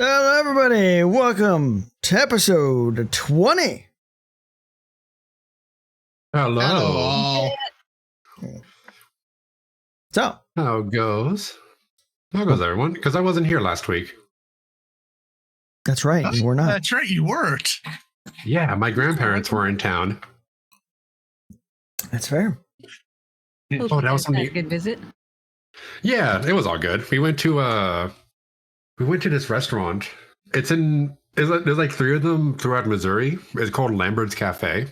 Hello, everybody. Welcome to episode 20. Hello. So, How goes? How goes everyone? Because I wasn't here last week. that's right. We're not. That's right, you weren't. Yeah, my grandparents were in town. That's fair. Oh, that was a something. good visit. Yeah, it was all good. We went to this restaurant. There's like three of them throughout Missouri. It's called Lambert's Cafe,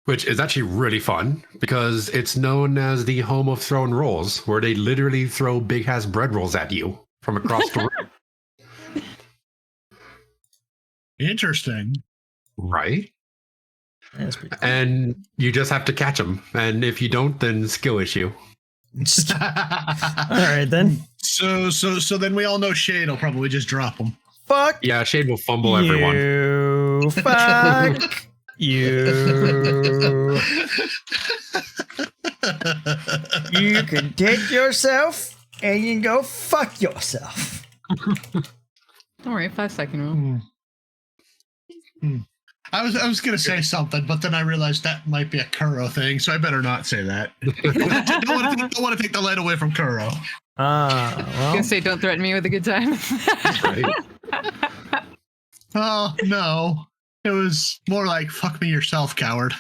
which is actually really fun because it's known as the home of thrown rolls, where they literally throw big ass bread rolls at you from across the room. Interesting. Right? That's pretty cool. And you just have to catch them, and if you don't, then skill issue. All right, then. So then we all know Shade will probably just drop them. Fuck Yeah, Shade will fumble everyone. you. Fuck you. You can take yourself and you can go fuck yourself. Don't worry, 5-second rule. I was gonna say something, but then I realized that might be a Kuro thing, so I better not say that. don't want to take the light away from Kuro. I was Well, gonna say, don't threaten me with a good time. Right? Oh no, it was more like "fuck me yourself, coward."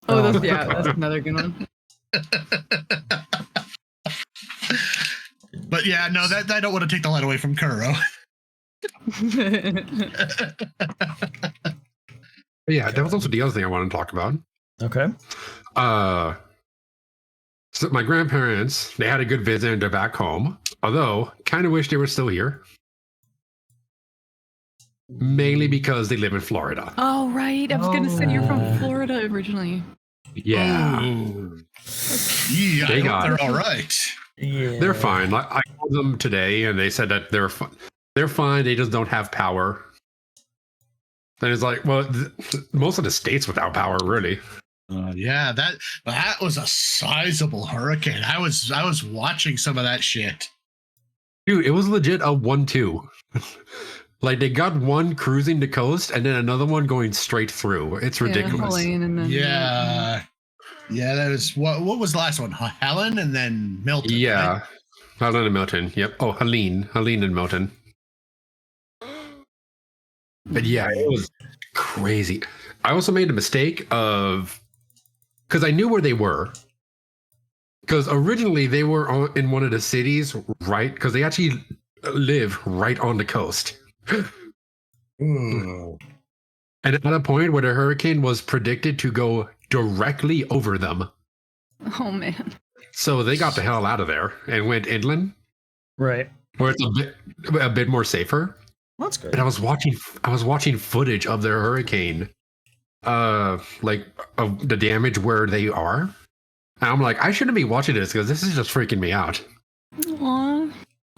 That's another good one. But yeah, no, that I don't want to take the light away from Kuro. Yeah, that was also the other thing I wanted to talk about. okay. So my grandparents, they had a good visit and they're back home. Although, kind of wish they were still here. Mainly because they live in Florida. Oh, right. I was gonna say you're from Florida originally. Yeah. Yeah, They I got hope it. they're all right. Yeah. They're fine. I called them today and they said that they're fine. They just don't have power. And it's like, well, most of the states without power, really. Yeah, that was a sizable hurricane. I was watching some of that shit. Dude, it was legit a 1-2. Like, they got one cruising the coast and then another one going straight through. It's ridiculous. Yeah, Helene and then Yeah, that was what was the last one? Helen and then Milton. Yeah. right? Helen and Milton. Yep. Oh, Helene and Milton. But yeah, it was crazy. I also made the mistake of, because I knew where they were. Because originally they were in one of the cities, right? Because they actually live right on the coast. Ooh. And at a point where the hurricane was predicted to go directly over them. Oh man. So they got the hell out of there and went inland, Right. where it's a bit more safer. That's good. And I was watching footage of their hurricane, like of the damage where they are. And I'm like, I shouldn't be watching this because this is just freaking me out. Aw,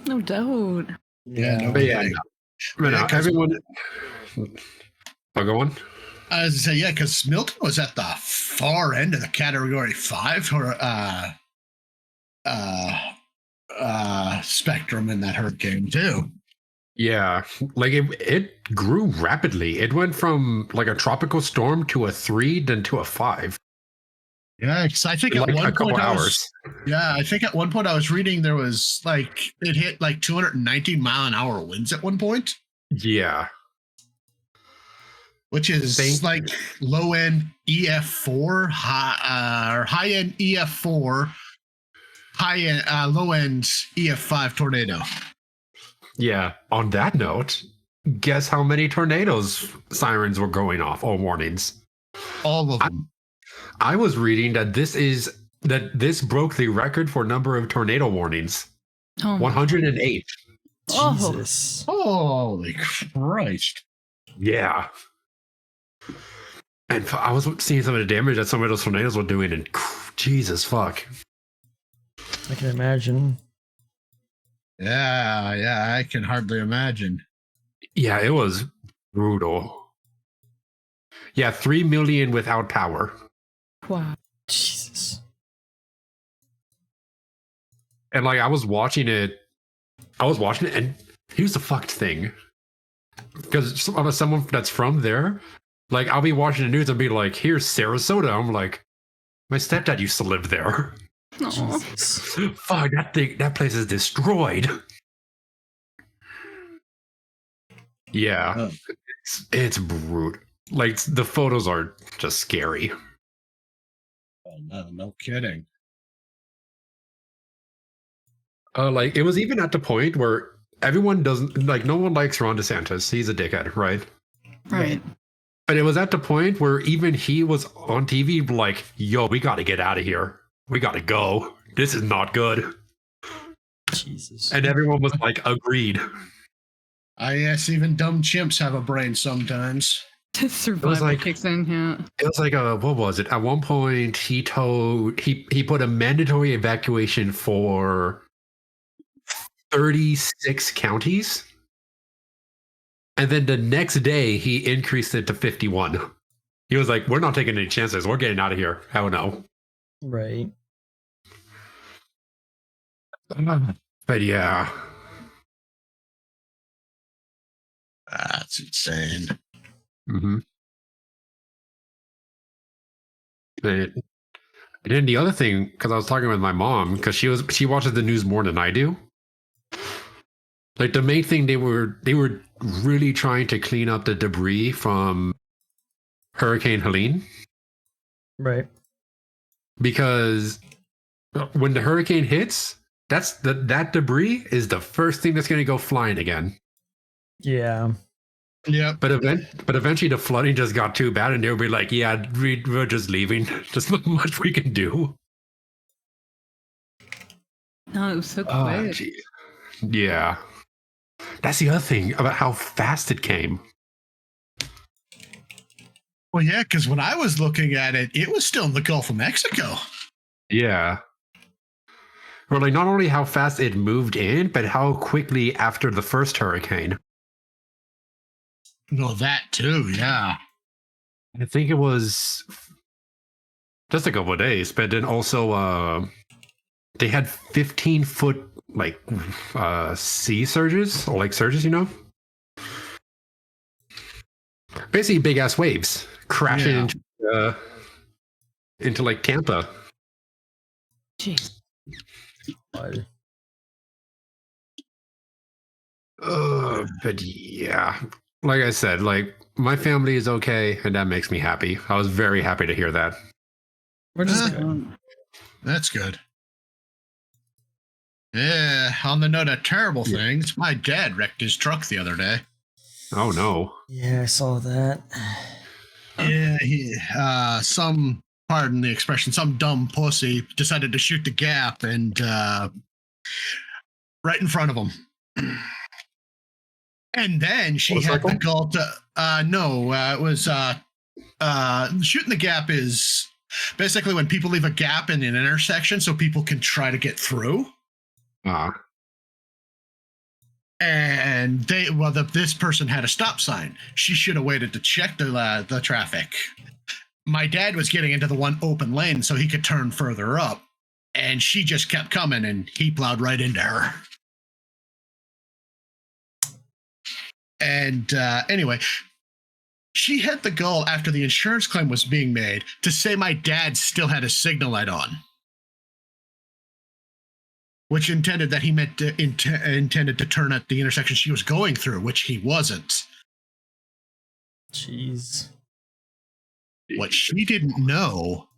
no doubt. Yeah, no But yeah, kidding. but Yeah, 'cause- everyone. I'll go on. I was gonna say, yeah, because Milton was at the far end of the category 5 or spectrum in that hurricane too. Yeah, like it grew rapidly. It went from like a tropical storm to a 3, then to a 5. Yeah, because I think In at like one a couple point hours. I think at one point I was reading there was like it hit like 219 mile an hour winds at one point, Yeah. which is like low end EF4, high end EF4, high end low end EF5 tornado. Yeah. On that note, guess how many tornadoes sirens were going off or warnings? All of them. I was reading that this broke the record for number of tornado warnings. Oh, 108. Oh. Jesus. Holy Christ. Yeah. And I was seeing some of the damage that some of those tornadoes were doing, and Jesus fuck. I can imagine. Yeah, I can hardly imagine. Yeah, it was brutal. Yeah, 3 million without power. wow. Jesus. And like I was watching it and here's the fucked thing. Because someone that's from there, like I'll be watching the news and be like, here's Sarasota. I'm like, my stepdad used to live there. Aw. Jesus. Fuck, that place is destroyed. Yeah, Oh. it's brutal. Like the photos are just scary. Oh, no kidding. Like it was even at the point where everyone doesn't like. No one likes Ron DeSantis. He's a dickhead, right? Right. But it was at the point where even he was on TV, like, "Yo, we got to get out of here. We got to go. This is not good." Jesus. And everyone was like, "Agreed." Yes, even dumb chimps have a brain sometimes. Survival like- kicks in, yeah. It was like what was it? At one point, he put a mandatory evacuation for 36 counties. And then the next day, he increased it to 51. He was like, we're not taking any chances. We're getting out of here. Hell no. Right. But yeah. That's insane. Mm-hmm. And then the other thing, because I was talking with my mom, because she watches the news more than I do. Like the main thing they were really trying to clean up the debris from Hurricane Helene, Right. because when the hurricane hits, that debris is the first thing that's going to go flying again. Yeah. Yep. But eventually the flooding just got too bad, and they'll be like, "Yeah, we're just leaving. There's not much we can do." No, it was so Oh, quick. gee. Yeah. That's the other thing about how fast it came. Well, yeah, because when I was looking at it, it was still in the Gulf of Mexico. Yeah. Or like not only how fast it moved in, but how quickly after the first hurricane. Well, that too, yeah. I think it was just a couple of days, but then also they had 15-foot like sea surges or like surges, you know? Basically big ass waves crashing into like Tampa. Jeez. God. But yeah, like I said, like my family is okay, and that makes me happy. I was very happy to hear that. We're just Uh, good. That's good. Yeah, on the note of terrible things, my dad wrecked his truck the other day. Oh no. Yeah, I saw that. Yeah, pardon the expression, some dumb pussy decided to shoot the gap and right in front of him. And then she had the gall to, it was shooting the gap is basically when people leave a gap in an intersection so people can try to get through. And this person had a stop sign. She should have waited to check the traffic. My dad was getting into the one open lane so he could turn further up, and she just kept coming, and he plowed right into her. And anyway, she had the gall after the insurance claim was being made to say my dad still had his signal light on, which intended that he intended to turn at the intersection she was going through, which he wasn't. Jeez. What she didn't know,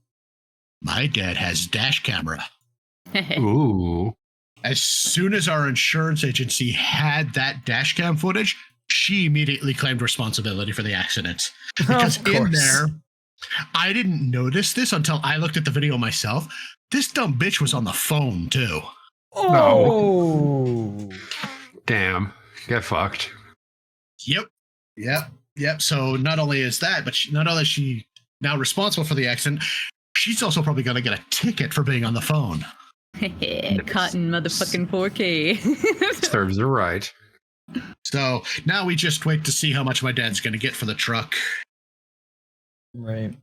my dad has dash camera. Ooh. As soon as our insurance agency had that dash cam footage, she immediately claimed responsibility for the accident. Because Of in course. there, I didn't notice this until I looked at the video myself. This dumb bitch was on the phone too. Oh. Damn. Get fucked. Yep. So not only is that, but not only is she now responsible for the accident, she's also probably going to get a ticket for being on the phone. Cotton motherfucking 4K. Serves her right. So now we just wait to see how much my dad's going to get for the truck. Right.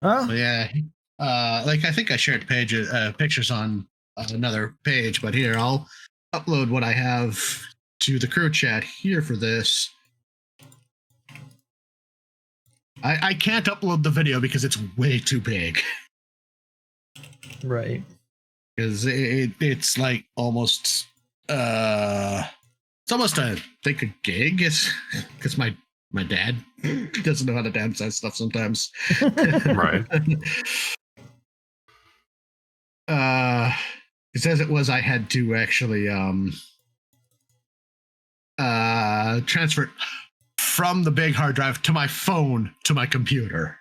Oh, So yeah. I think I shared pictures on another page, but here I'll upload what I have to the crew chat here for this. I can't upload the video because it's way too big. Right. Because it's like almost it's almost I think a gig, because my dad doesn't know how to downsize stuff sometimes. Right. It says it was I had to actually transfer it from the big hard drive to my phone to my computer.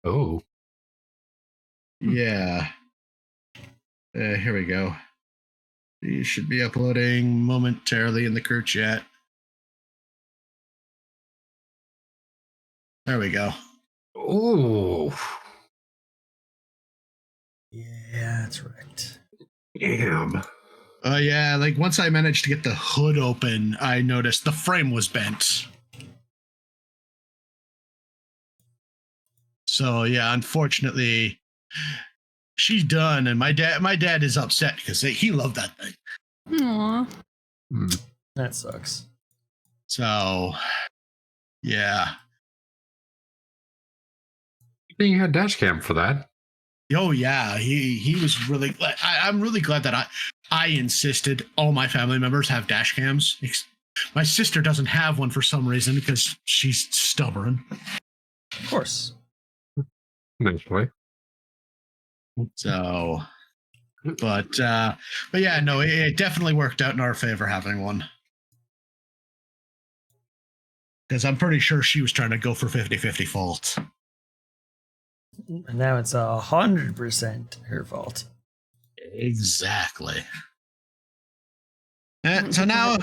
Oh. Yeah. Here we go. You should be uploading momentarily in the crew chat. There we go. Oh. Yeah, that's right. Damn. Yeah, like once I managed to get the hood open, I noticed the frame was bent. So yeah, unfortunately, she's done, and my dad is upset because he loved that thing. Aw. That sucks. So yeah. You had dash cam for that. Oh yeah, he was really glad. I'm really glad that I insisted all my family members have dash cams. My sister doesn't have one for some reason because she's stubborn. Of course. Naturally. So, but yeah, no, it definitely worked out in our favor having one. Because I'm pretty sure she was trying to go for 50-50 fault. And now it's 100% her fault. Exactly. So now,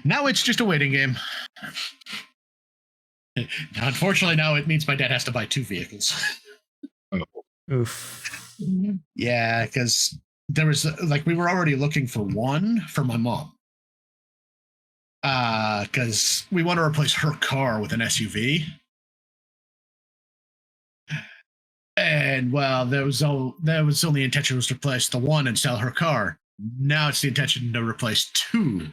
now it's just a waiting game. Now, unfortunately, now it means my dad has to buy 2 vehicles. Oof. Yeah, because there was we were already looking for one for my mom. Because we want to replace her car with an SUV. And well, there was only intention was to replace the one and sell her car. Now it's the intention to replace 2.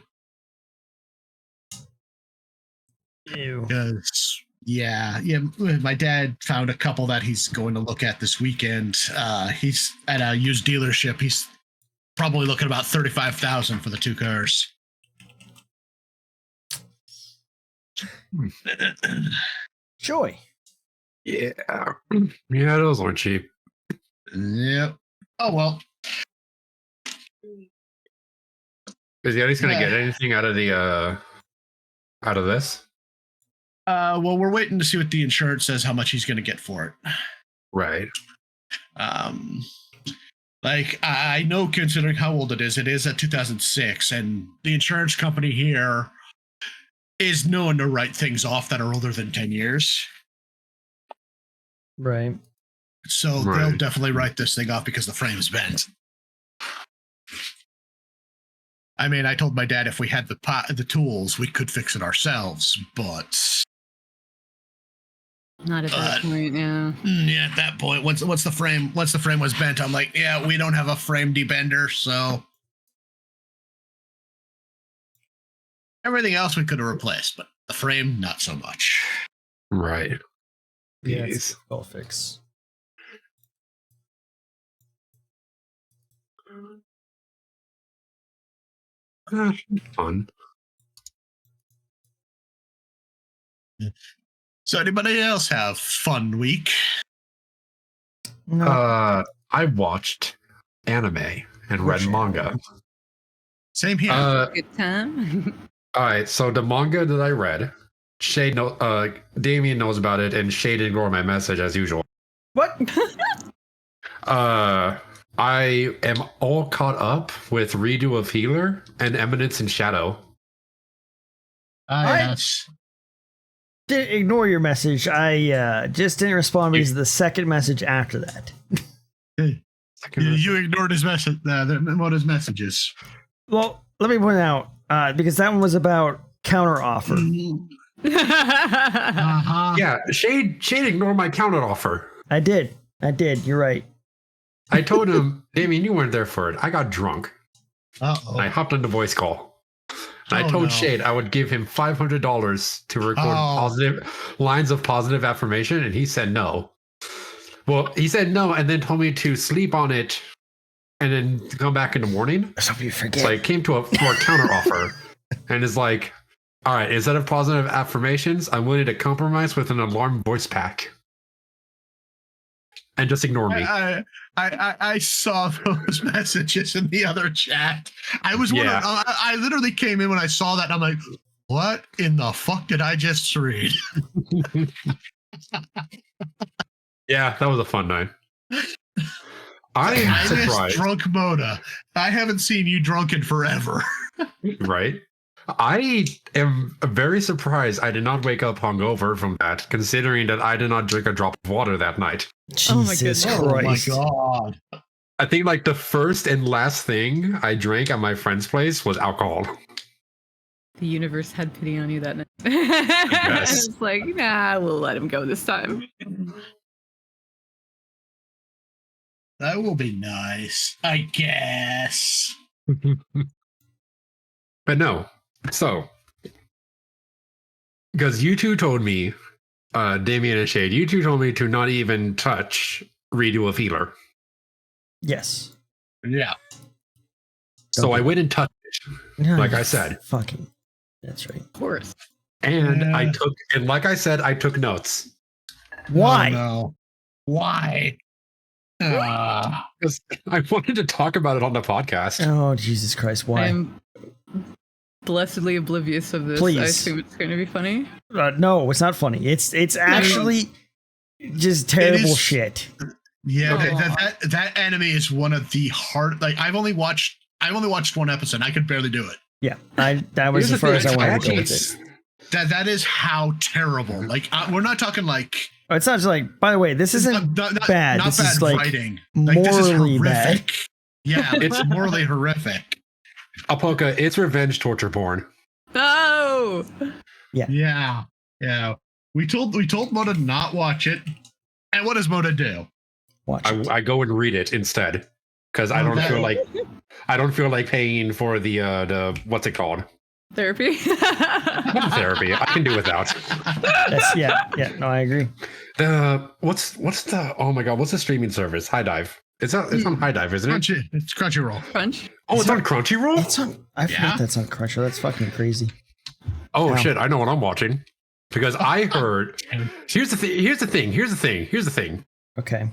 Ew. Because yeah, my dad found a couple that he's going to look at this weekend. He's at a used dealership. He's probably looking about $35,000 for the 2 cars. Joy. Yeah. Yeah, those aren't cheap. Yep. Oh well. Is he at least gonna get anything out of the out of this? Well, we're waiting to see what the insurance says, how much he's going to get for it. Right. I know, considering how old it is a 2006, and the insurance company here is known to write things off that are older than 10 years. Right. So they'll definitely write this thing off because the frame's bent. I mean, I told my dad if we had the tools, we could fix it ourselves, but Not at that point, yeah. yeah, at that point, once the frame was bent, I'm like, yeah, we don't have a frame debender, so everything else we could have replaced, but the frame, not so much. Right. Yeah, it's a difficult fix. Fun. So anybody else have fun week? No. I watched anime and read manga. Same here. Good time. All right, so the manga that I read, Damien knows about it, and Shay didn't ignore my message as usual. What? I am all caught up with Redo of Healer and Eminence and Shadow. Yes. Didn't ignore your message. I just didn't respond because of the second message after that. You ignored his message. What his messages? Well, let me point out because that one was about counter offer. Uh-huh. Yeah, Shade ignored my counter offer. I did. You're right. I told him, Damien, you weren't there for it. I got drunk. Uh-oh. I hopped on the voice call. And I told Shade I would give him $500 to record positive lines of positive affirmation, and he said no. Well, he said no, and then told me to sleep on it, and then to come back in the morning. So you forget. So I came to a counter offer, and is like, all right, instead of positive affirmations, I'm willing to compromise with an alarm voice pack. And just ignore me. I saw those messages in the other chat. I was wondering. Yeah. I literally came in when I saw that, and I'm like, "What in the fuck did I just read?" Yeah, that was a fun night. I I am miss surprised. drunk Moda. I haven't seen you drunk in forever. Right? I am very surprised I did not wake up hungover from that, considering that I did not drink a drop of water that night. Oh my Jesus goodness. Christ. Oh my god! I think like the first and last thing I drank at my friend's place was alcohol. The universe had pity on you that night. guess. It's like, nah, we'll let him go this time. That will be nice, I guess. But no. So, because you two told me, Damien and Shade, you two told me to not even touch Redo of Healer. Yes. Yeah. So I went and touched it, No, like you I said. Fucking. That's right. Of course. And Yeah. like I said, I took notes. Why? Oh, no. Why? Because I wanted to talk about it on the podcast. Oh, Jesus Christ. Why? I'm blessedly oblivious of this. Please. I assume it's going to be funny. No, it's not funny. It's actually just terrible is- shit. Yeah, Oh. that anime is one of the hard. Like I've only watched one episode. I could barely do it. Yeah, that was Here's as the far as I thing, wanted to go it's with it. That is how terrible. Like we're not talking like Oh, it's not just like. By the way, this isn't bad. Not This bad is like writing. Like, this is morally bad. horrific. Yeah, it's morally horrific. Apoka, it's revenge torture porn. No! Yeah. We told Moda to not watch it, and what does Moda do? Watch it. I go and read it instead because I Oh, don't that- feel like paying for the what's it called? Therapy? Not therapy. I can do without. That's yeah. No, I agree. What's the oh my god, what's the streaming service? High Dive. It's on High Dive, isn't it? It's Crunchyroll. Crunch? Oh, it's on Crunchyroll? It's on. I forgot Yeah. that's on Crunchyroll. That's fucking crazy. Oh Wow. shit, I know what I'm watching. Because I heard here's the thing. Okay.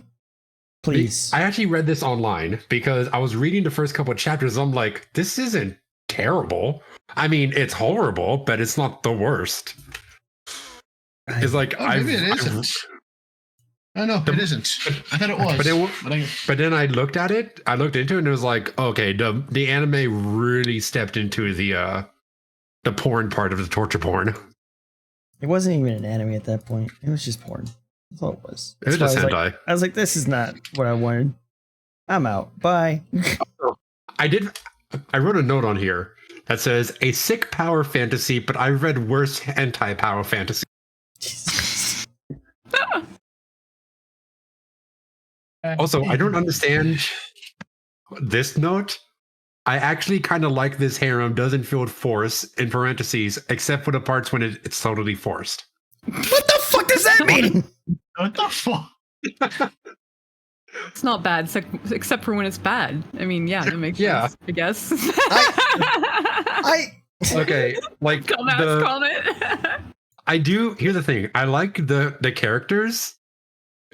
Please. I actually read this online because I was reading the first couple of chapters. I'm like, this isn't terrible. I mean, it's horrible, but it's not the worst. It's like Oh, maybe it isn't. Oh no, it isn't. I thought it was. But then I looked at it. I looked into it, and it was like, okay, the anime really stepped into the porn part of the torture porn. It wasn't even an anime at that point. It was just porn. That's all it was. It was That's just why hentai. I was like, this is not what I wanted. I'm out. Bye. I wrote a note on here that says a sick power fantasy, but I read worse hentai power fantasy. Jesus. Also, I don't understand this note. I actually kind of like this harem doesn't feel forced in parentheses, except for the parts when it's totally forced. What the fuck does that mean? What the fuck? It's not bad, except for when it's bad. I mean, yeah, that makes Yeah. sense, I guess. I Okay, like Call out, call it. I do. Here's the thing: I like the characters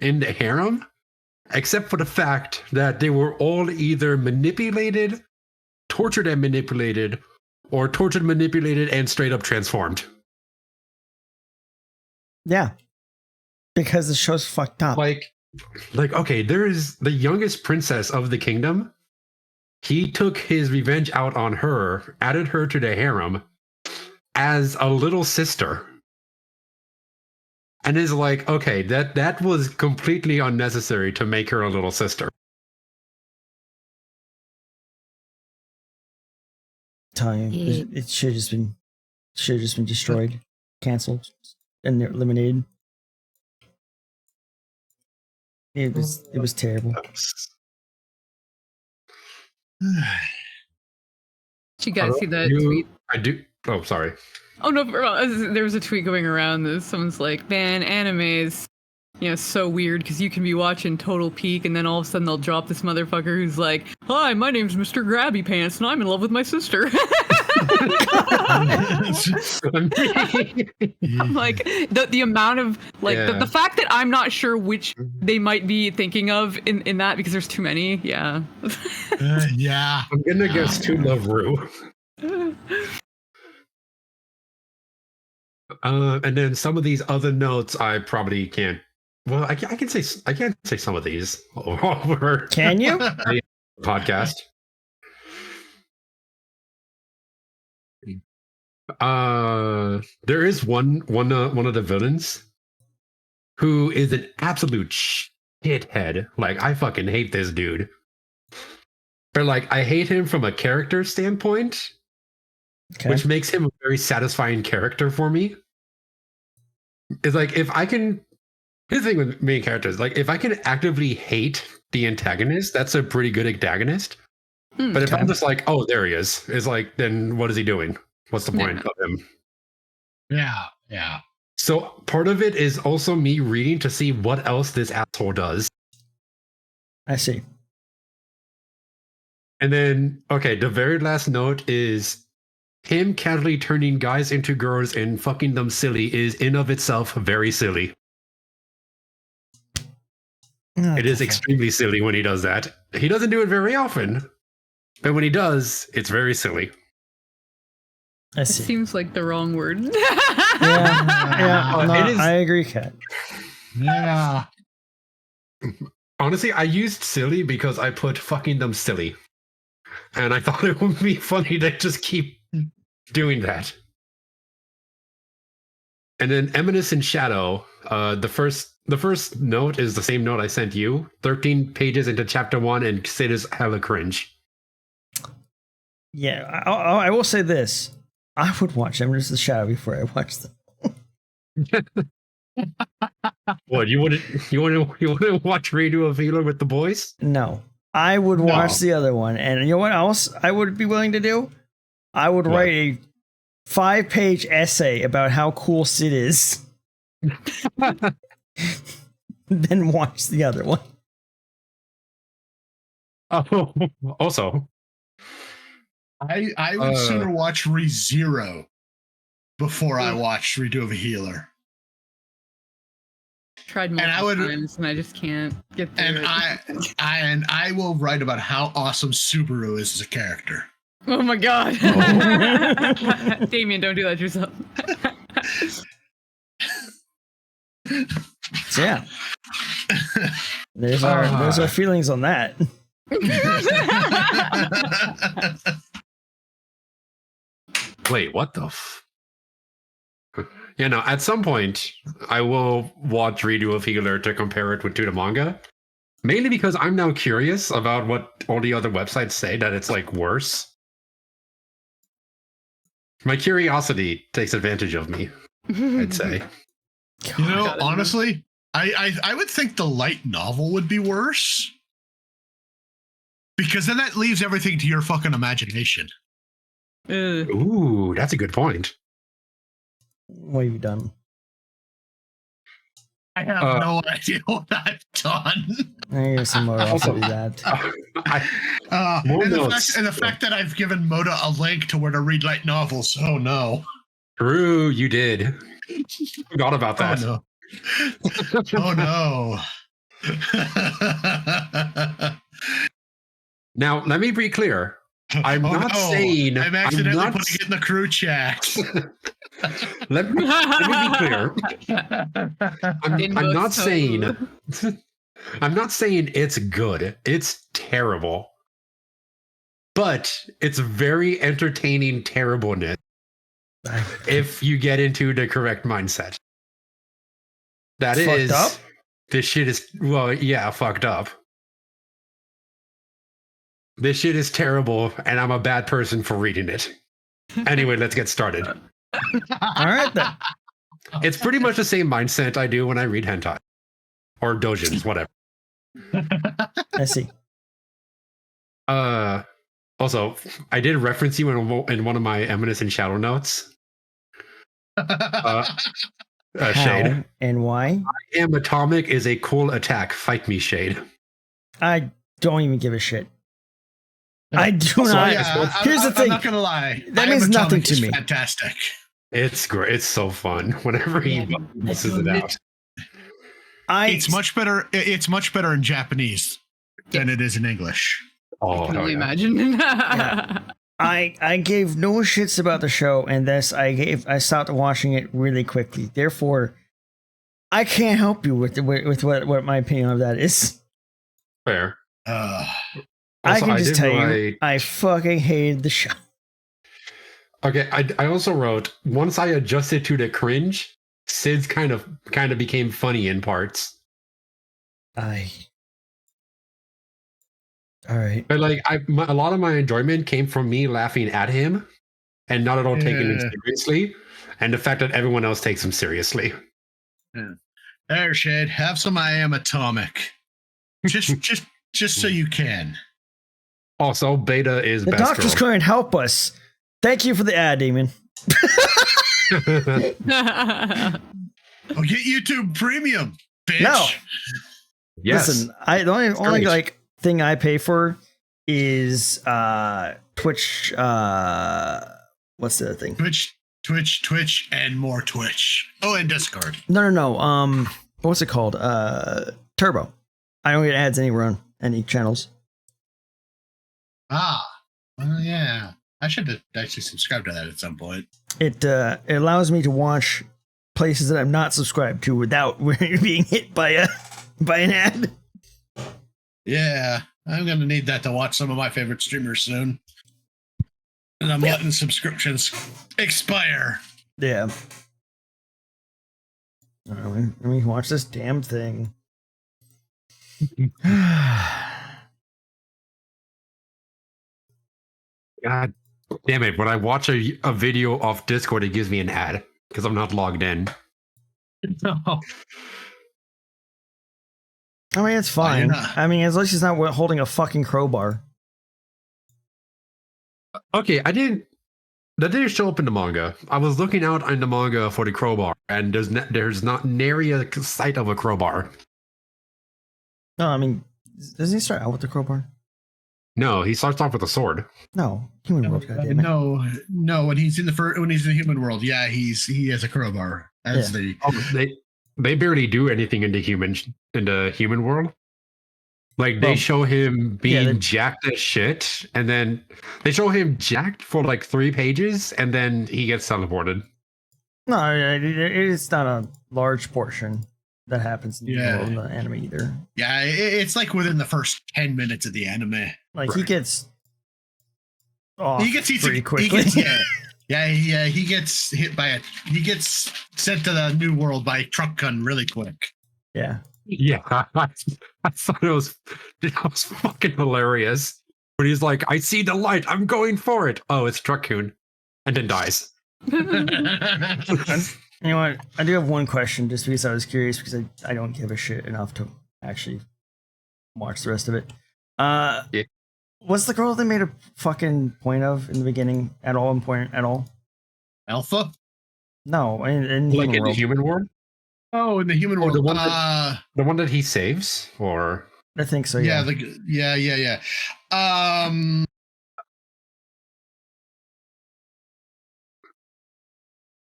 in the harem, except for the fact that they were all either manipulated, tortured and manipulated, or tortured, manipulated, and straight up transformed. yeah. Because the show's fucked up. Like okay, there is the youngest princess of the kingdom. He took his revenge out on her, added her to the harem as a little sister. And is like, okay, that was completely unnecessary to make her a little sister. Telling you, it should have just been destroyed, canceled, and eliminated. It was terrible. You guys see that tweet? I do. Oh, sorry. Oh no, there was a tweet going around that someone's like, "Man, anime is, so weird because you can be watching Total Peak and then all of a sudden they'll drop this motherfucker who's like, hi, my name's Mr. Grabby Pants and I'm in love with my sister." I'm like, the amount of the fact that I'm not sure which they might be thinking of in that because there's too many. Yeah. Yeah. I'm gonna guess To Love Ru. And then some of these other notes I probably can't. Well, I can't say some of these over. Can you? Podcast. There is one of the villains who is an absolute shithead. Like, I fucking hate this dude. But like, I hate him from a character standpoint, which makes him a very satisfying character for me. It's like, if I can. Here's the thing with main characters: like, if I can actively hate the antagonist, that's a pretty good antagonist. But if I'm just like, oh, there he is, it's like, then what is he doing? What's the point of him? Yeah. So part of it is also me reading to see what else this asshole does. I see. And then, okay, the very last note is him casually turning guys into girls and fucking them silly is in of itself very silly. It is extremely silly when he does that. He doesn't do it very often, but when he does, it's very silly. I see. It seems like the wrong word. I agree, Kat. Yeah. Honestly, I used silly because I put fucking them silly. And I thought it would be funny to just keep doing that. And then Eminence in Shadow, the first note is the same note I sent you. 13 pages into chapter 1 and it is hella cringe. Yeah, I will say this. I would watch Eminence in Shadow before I watch them. What, you wouldn't watch Redo of Healer with the boys? No. I would watch the other one. And you know what else I would be willing to do? I would write a 5-page essay about how cool Sid is. Then watch the other one. Oh, also. I would sooner watch ReZero before I watch Redo of a Healer. Tried multiple times and I just can't get through it. I will write about how awesome Subaru is as a character. Oh my god. Damien, don't do that to yourself. So yeah. There's our feelings on that. Wait, what the at some point, I will watch Redo of Healer to compare it to the manga. Mainly because I'm now curious about what all the other websites say that it's like worse. My curiosity takes advantage of me, I'd say. You know, honestly, I would think the light novel would be worse. Because then that leaves everything to your fucking imagination. Ooh, that's a good point. What have you done? I have no idea what I've done. I guess I'm also do that. And the fact that I've given Moda a link to where to read light novels. Oh no. True, you did. Forgot about that. Oh no. Now, let me be clear. I'm not saying I'm accidentally putting it in the crew chat. let me be clear. I'm not saying it's good. It's terrible. But it's very entertaining terribleness if you get into the correct mindset. That is fucked up? This shit is fucked up. This shit is terrible, and I'm a bad person for reading it. Anyway, let's get started. All right, then. It's pretty much the same mindset I do when I read hentai. Or doujins, whatever. I see. Also, I did reference you in one of my Eminence and Shadow notes. How Shade. and why? I am atomic is a cool attack. Fight me, Shade. I don't even give a shit. I do Also, not. Yeah, Here's the thing. I'm not gonna lie. That I Am means nothing Atomic to is me. Fantastic. It's great. It's so fun whenever he misses it out. It's much better. It's much better in Japanese than it is in English. Oh, I can hell only yeah. imagine. I gave no shits about the show, and I stopped watching it really quickly. Therefore, I can't help you with what my opinion of that is. Fair. Uh, I Also, can just did tell write- you, I fucking hated the show. Okay, I also wrote once I adjusted to the cringe, Sid's kind of became funny in parts. All right. But like a lot of my enjoyment came from me laughing at him and not at all taking him Yeah. seriously, and the fact that everyone else takes him seriously. there, Shade. Have some I Am Atomic. Just so you can. Also, Beta is The best doctors couldn't help us. Thank you for the ad, Damon. girl. Oh, get YouTube Premium, bitch. No. Yes. Listen, the only great. like thing I pay for is Twitch. What's the other thing? Twitch, and more Twitch. Oh, and Discord. No. What's it called? Turbo. I don't get ads anywhere on any channels. Ah, well, yeah. I should actually subscribe to that at some point. It allows me to watch places that I'm not subscribed to without being hit by an ad. Yeah, I'm gonna need that to watch some of my favorite streamers soon. And I'm letting subscriptions expire. Yeah. Let me watch this damn thing. God damn it! When I watch a video off Discord, it gives me an ad because I'm not logged in. No. I mean, it's fine. not? I mean, as long as he's not holding a fucking crowbar. Okay, that didn't show up in the manga. I was looking out in the manga for the crowbar, and there's not nary a sight of a crowbar. No, I mean, doesn't he start out with the crowbar? No, he starts off with a sword. No, Human World, goddammit. No. When he's in the human world, yeah, he has a crowbar as the. Oh, they barely do anything in the human world. Like they show him being jacked as shit, and then they show him jacked for like 3 pages, and then he gets teleported. No, it's not a large portion that happens in the anime either. Yeah, it's like within the first 10 minutes of the anime. Like he gets off He gets pretty quickly. He gets hit by he gets sent to the new world by a truck gun really quick. Yeah. Yeah, I thought it was fucking hilarious. But he's like, I see the light, I'm going for it. Oh, it's Truck-kun. And then dies. You know what? I do have one question just because I was curious because I don't give a shit enough to actually watch the rest of it. Yeah. What's the girl they made a fucking point of in the beginning at all? Important at all? Alpha? No, in Like Human in World. the human world? Oh, in the human world. The one that he saves? Or I think so. Yeah. Yeah.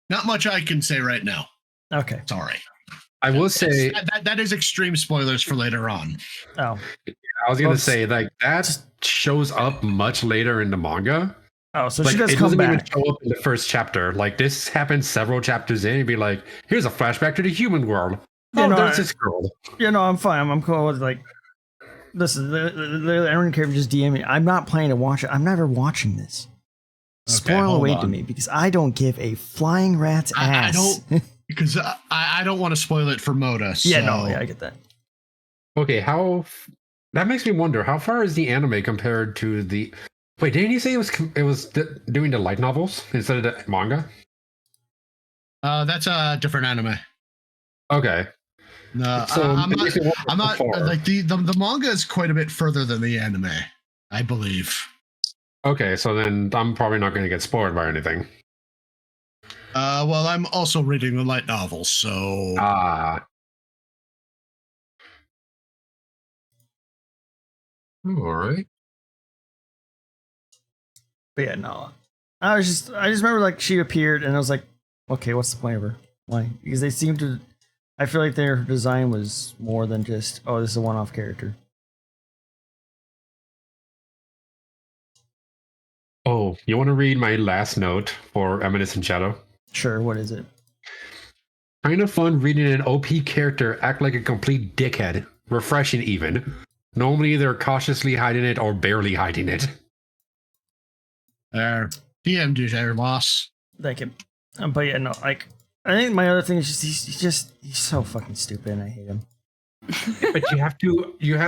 Not much I can say right now. Okay. Sorry. I will say that is extreme spoilers for later on. Oh. I was gonna say like that shows up much later in the manga. Oh, so Like, she does it come doesn't even back. show up in the first chapter. Like this happens several chapters in and be like, here's a flashback to the human world. Yeah, Oh, no, there's this girl. Yeah, no, I'm fine. I'm cool with like. Listen, I don't care if you just DM me. I'm not planning to watch it. I'm never watching this. Okay, Spoil hold away on. to me because I don't give a flying rat's I ass. Because I don't want to spoil it for Moda. So. Yeah, no, yeah, I get that. Okay, that makes me wonder how far is the anime compared to the. Wait, didn't you say it was doing the light novels instead of the manga? That's a different anime. Okay, No, so I'm it makes me wonder I'm how not far. like the manga is quite a bit further than the anime, I believe. Okay, so then I'm probably not going to get spoiled by anything. Well, I'm also reading the light novels, so Ah. All right. But yeah, no. I just remember like she appeared and I was like, okay, what's the point of her? Why? Because they seem to. I feel like their design was more than just, oh, this is a one-off character. Oh, you want to read my last note for Eminence and Shadow? Sure, what is it? Kind of fun reading an OP character act like a complete dickhead. Refreshing, even. Normally, they're cautiously hiding it or barely hiding it. there. DM do there, boss. Thank you. But yeah, no, like, I think my other thing is just he's so fucking stupid and I hate him. But you have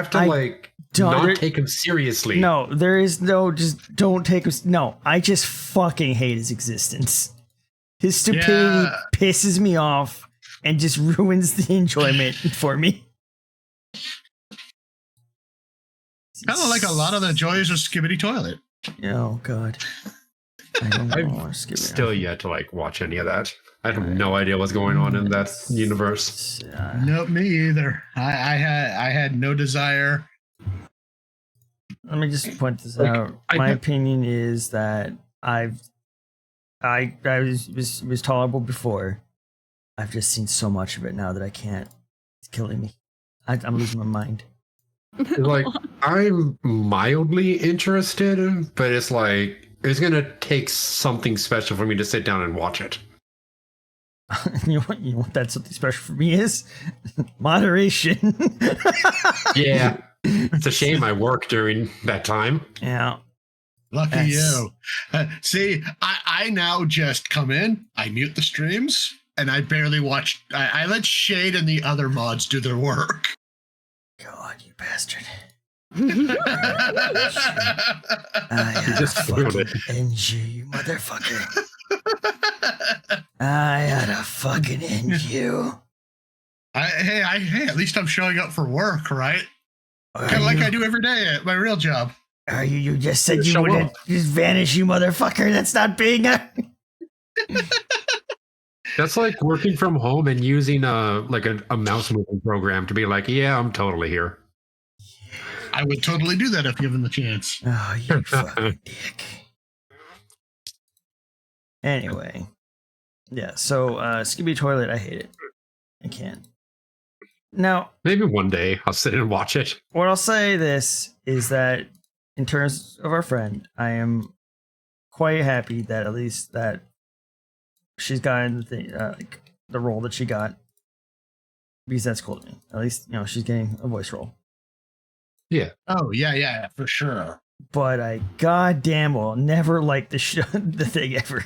to I like not take him seriously. No, there is no, just don't take him. No, I just fucking hate his existence. His stupidity pisses me off and just ruins the enjoyment for me. Kind of like a lot of the joys of Skibbity Toilet. Oh god, I don't know. Still yet to like watch any of that. I have no idea what's going on in that universe. Nope, me either. I had no desire. Let me just point this out. My opinion is that I was tolerable before. I've just seen so much of it now that I can't. It's killing me. I'm losing my mind. Like, I'm mildly interested, but it's like it's gonna take something special for me to sit down and watch it. You know what that something special for me is? Moderation. Yeah. It's a shame I work during that time. Yeah. Lucky you. See, I now just come in, I mute the streams, and I barely watch. I let Shade and the other mods do their work. God, you bastard. You I just spoiled it. NG, you motherfucker. I had a fucking NG. Hey, at least I'm showing up for work, right? Kind of like I do every day at my real job. Are you just said you Show would up. just vanish, you motherfucker. That's not being a... That's like working from home and using a mouse moving program to be like, yeah, I'm totally here. I would totally do that if given the chance. Oh, you fucking dick. Anyway. Yeah, so Skibbity Toilet, I hate it. I can't. Now, Maybe one day I'll sit and watch it. what I'll say this is that in terms of our friend, I am quite happy that at least that she's gotten the role that she got, because that's cool to me. At least, she's getting a voice role. Yeah. Oh, yeah, for sure. But I goddamn well never liked the thing ever.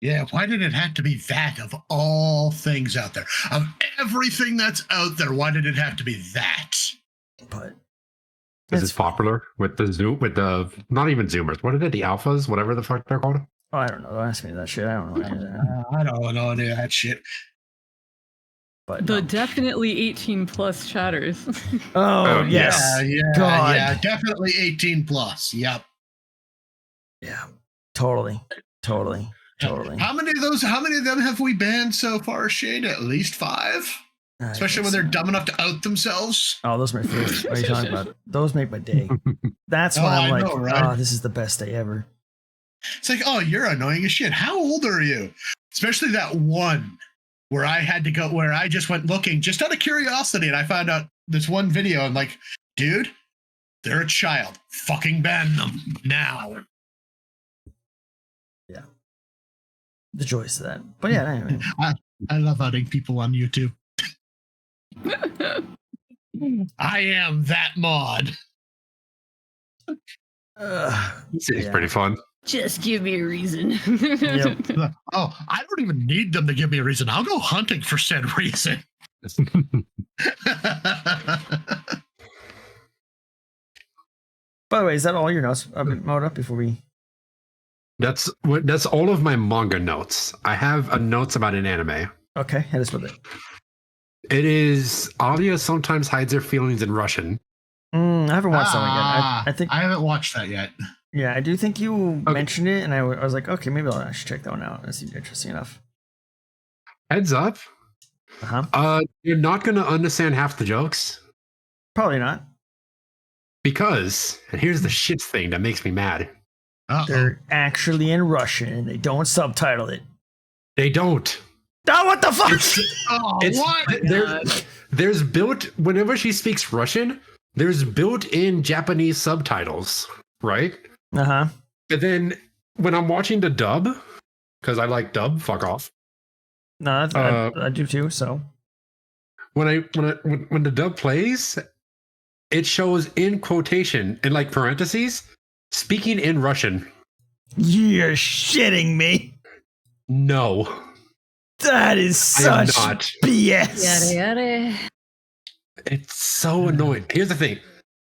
Yeah, why did it have to be that of all things out there? Of everything that's out there, why did it have to be that? But Because it's popular with the not even Zoomers. What are they? The alphas, whatever the fuck they're called. oh, I don't know. Don't ask me that shit. I don't know any of that. I don't know any of that shit. But The no. definitely 18 plus chatters. Oh yes, God. Yeah, definitely 18 plus. Yep. Yeah, totally. How many of them have we banned so far, Shade? At least 5? Especially when they're dumb enough to out themselves. Oh, those are my favorite. What are you talking about? Those make my day. That's why I'm I like, know, right? oh, this is the best day ever. It's like, oh, you're annoying as shit. How old are you? Especially that one where I had to go, where I just went looking just out of curiosity, and I found out this one video. I'm like, dude, they're a child. Fucking ban them now. Yeah, the joys of that. But yeah, anyway. I love outing people on YouTube. I am that mod. It's pretty fun. Just give me a reason. Yep. Oh, I don't even need them to give me a reason. I'll go hunting for said reason. By the way, is that all your notes mode up before we? That's all of my manga notes. I have a notes about an anime. Okay, hit us with it. It is Alia sometimes hides her feelings in Russian. I haven't watched that one yet. I think I haven't watched that yet. Yeah, I do think you Okay. mentioned it, and I was like, okay, maybe I should check that one out. That seems interesting enough. Heads up. You're not gonna understand half the jokes Probably not. because, and here's the shit thing that makes me mad. They're actually in Russian, and they don't subtitle it. They don't. Oh, what the fuck? What? There's built whenever she speaks Russian, there's built-in Japanese subtitles, right? Uh-huh. But then when I'm watching the dub, because I like dub, fuck off. No, I do too. So When the dub plays, it shows in quotation in like parentheses, speaking in Russian. you're shitting me. No, That is I am such not. BS. Yada yada. It's so annoying. Here's the thing.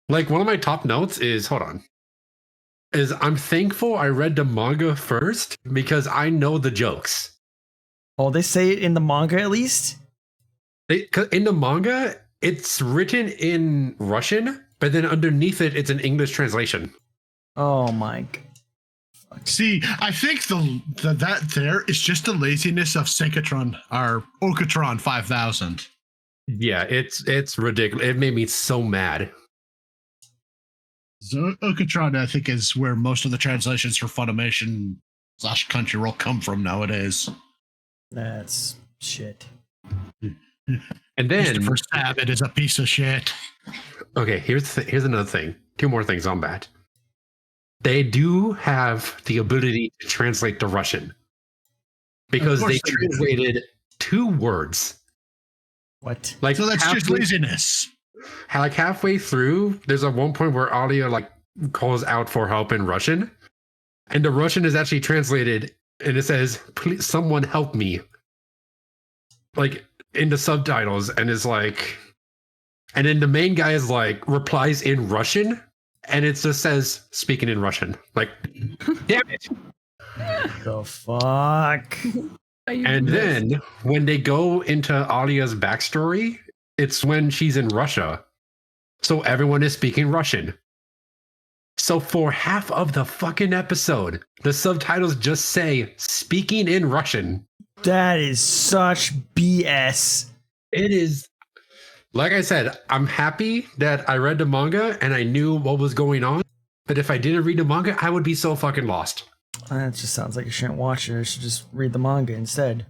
Like one of my top notes is I'm thankful I read the manga first because I know the jokes. Oh, they say it in the manga at least? In the manga, it's written in Russian, but then underneath it, it's an English translation. Oh my. See, I think that there is just the laziness of Synchrotron or Okatron 5000. Yeah, it's ridiculous. It made me so mad. So Okatron, I think, is where most of the translations for Funimation / Crunchyroll come from nowadays. That's shit. And then Christopher Sabat is a piece of shit. okay, here's another thing. Two more things on that. They do have the ability to translate to Russian because they translated 2 words. What? Like So that's just laziness. Like halfway through, there's a one point where Alia like calls out for help in Russian, and the Russian is actually translated, and it says, "Please, someone help me." Like in the subtitles, and it's like, and then the main guy is like replies in Russian, and it just says speaking in Russian. Like, damn it! The fuck? And then when they go into Alia's backstory, it's when she's in Russia. So everyone is speaking Russian. So for half of the fucking episode, the subtitles just say speaking in Russian. That is such BS. It is, like I said, I'm happy that I read the manga and I knew what was going on. But if I didn't read the manga, I would be so fucking lost. That just sounds like I shouldn't watch it. I should just read the manga instead.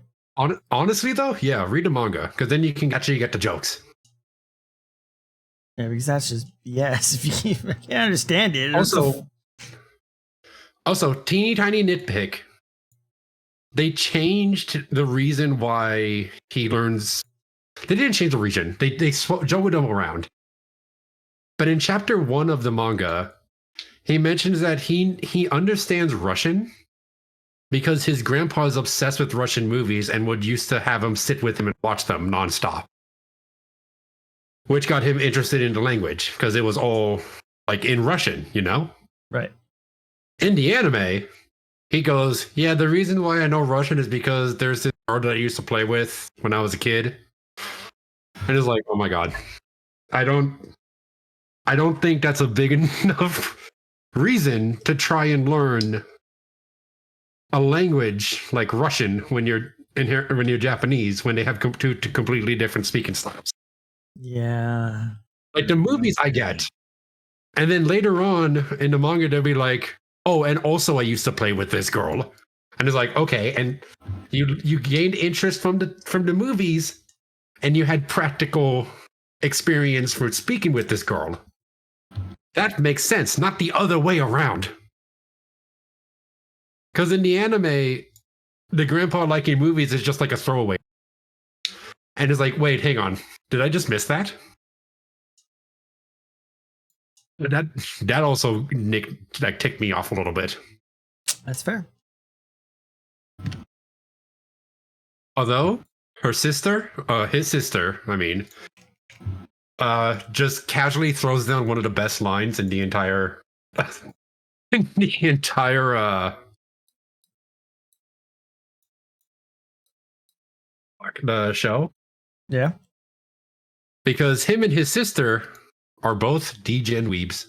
Honestly, though, yeah, read the manga because then you can actually get the jokes. Yeah, because that's just BS. If you can't understand it. Also, teeny tiny nitpick. They changed the reason why he learns. They didn't change the region. They juggled him around. But in chapter 1 of the manga, he mentions that he understands Russian because his grandpa is obsessed with Russian movies and would used to have him sit with him and watch them nonstop. Which got him interested in the language because it was all like in Russian, you know? Right. In the anime, he goes, yeah, the reason why I know Russian is because there's this girl that I used to play with when I was a kid. And it's like, oh my God. I don't think that's a big enough reason to try and learn a language like Russian when you're Japanese, when they have two completely different speaking styles. Yeah. Like the movies I get. And then later on in the manga, they'll be like, oh, and also I used to play with this girl. And it's like, okay, and you gained interest from the movies and you had practical experience for speaking with this girl. That makes sense, not the other way around. Because in the anime, the grandpa liking movies is just like a throwaway. And it's like, wait, hang on. Did I just miss that? That also ticked me off a little bit. That's fair. Although his sister, just casually throws down one of the best lines in the entire the show. Yeah. Because him and his sister are both degen weebs.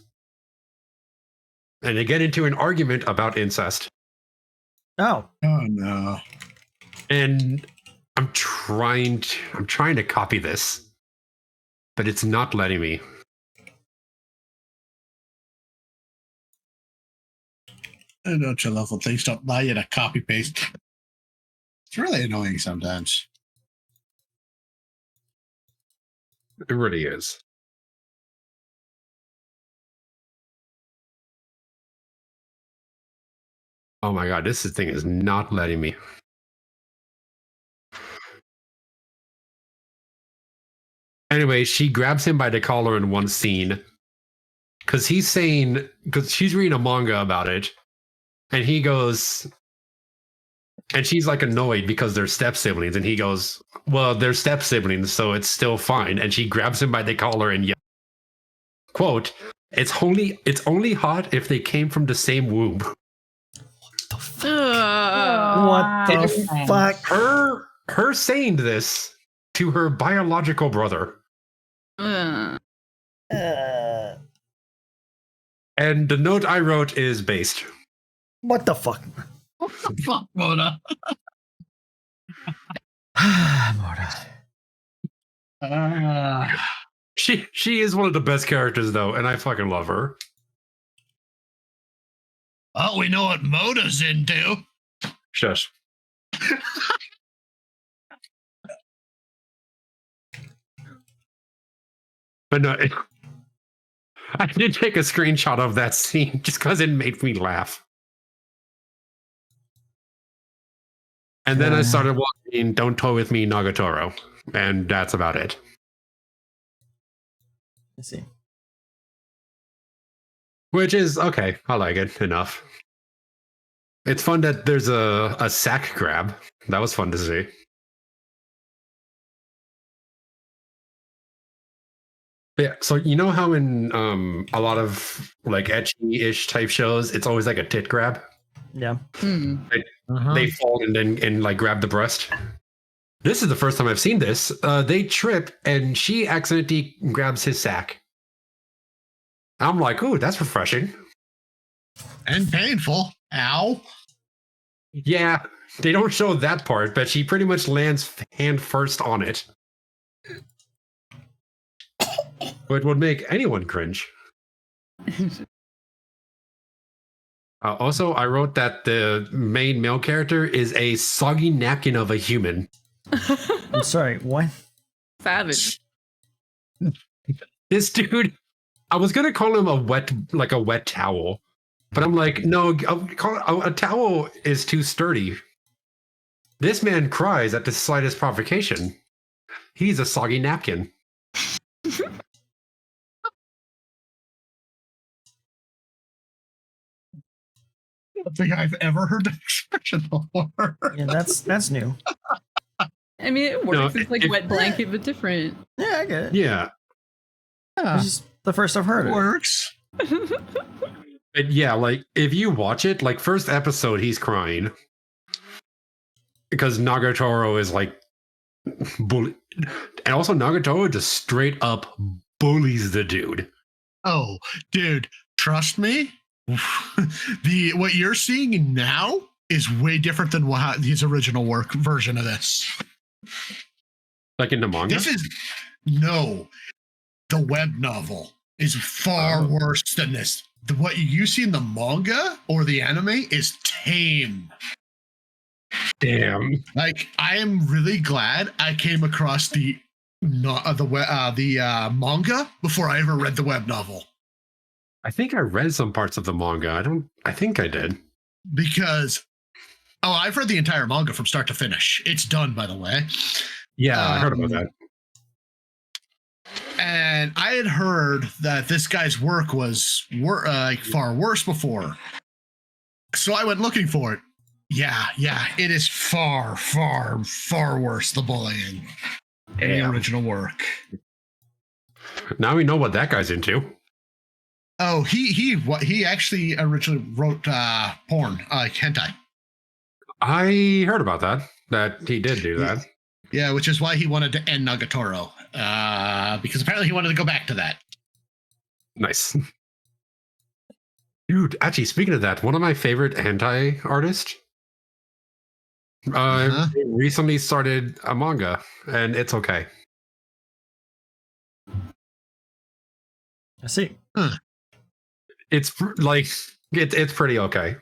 and they get into an argument about incest. Oh, Oh no. And I'm trying to copy this, but it's not letting me. I don't you love when things don't allow you to copy paste. It's really annoying sometimes. It really is. Oh my god, this thing is not letting me. Anyway, she grabs him by the collar in one scene because she's reading a manga about it, and he goes, and she's like annoyed because they're step siblings, and he goes, well, they're step siblings, so it's still fine. And she grabs him by the collar and yells, quote, it's only hot if they came from the same womb. what the fuck? Her saying this to her biological brother. Uh, And the note I wrote is based. what the fuck? What the fuck, Mona? Mora. She is one of the best characters though, and I fucking love her. Oh, we know what Moda's into. Shush. But no, I did take a screenshot of that scene just because it made me laugh. And then I started watching Don't Toy With Me Nagatoro, and that's about it. Let's see. Which is okay. I like it enough. It's fun that there's a sack grab. That was fun to see. Yeah, so you know how in a lot of like ecchi-ish type shows, it's always like a tit grab. Yeah. They fall and like grab the breast. This is the first time I've seen this. They trip and she accidentally grabs his sack. I'm like, ooh, that's refreshing. And painful. Ow. Yeah, they don't show that part, but she pretty much lands hand first on it. It would make anyone cringe. Also, I wrote that the main male character is a soggy napkin of a human. I'm sorry, what? Savage. This dude, I was gonna call him a wet towel, but I'm like, no, a towel is too sturdy. This man cries at the slightest provocation. He's a soggy napkin. I don't think I've ever heard that expression before. Yeah, that's new. I mean, it works. No, It's like wet blanket, but different. Yeah, I get it. Yeah. This is the first I've heard of it. Works. But yeah, like if you watch it, like first episode, he's crying because Nagatoro is like bully, and also Nagatoro just straight up bullies the dude. Oh, dude, trust me. What you're seeing now is way different than his original work version of this. Like in the manga. The web novel is far worse than this. What you see in the manga or the anime is tame. Damn. Like, I am really glad I came across the manga before I ever read the web novel. I think I read some parts of the manga. I think I did. Because, I've read the entire manga from start to finish. It's done, by the way. Yeah, I heard about that. And I had heard that this guy's work was far worse before. So I went looking for it. Yeah, it is far, far, far worse, the bullying in the original work. Now we know what that guy's into. Oh, he actually originally wrote porn, hentai. I heard about that he did do that. Yeah, which is why he wanted to end Nagatoro, because apparently he wanted to go back to that. Nice. Dude, actually, speaking of that, one of my favorite hentai artists recently started a manga, and it's okay. I see. It's like it's pretty okay.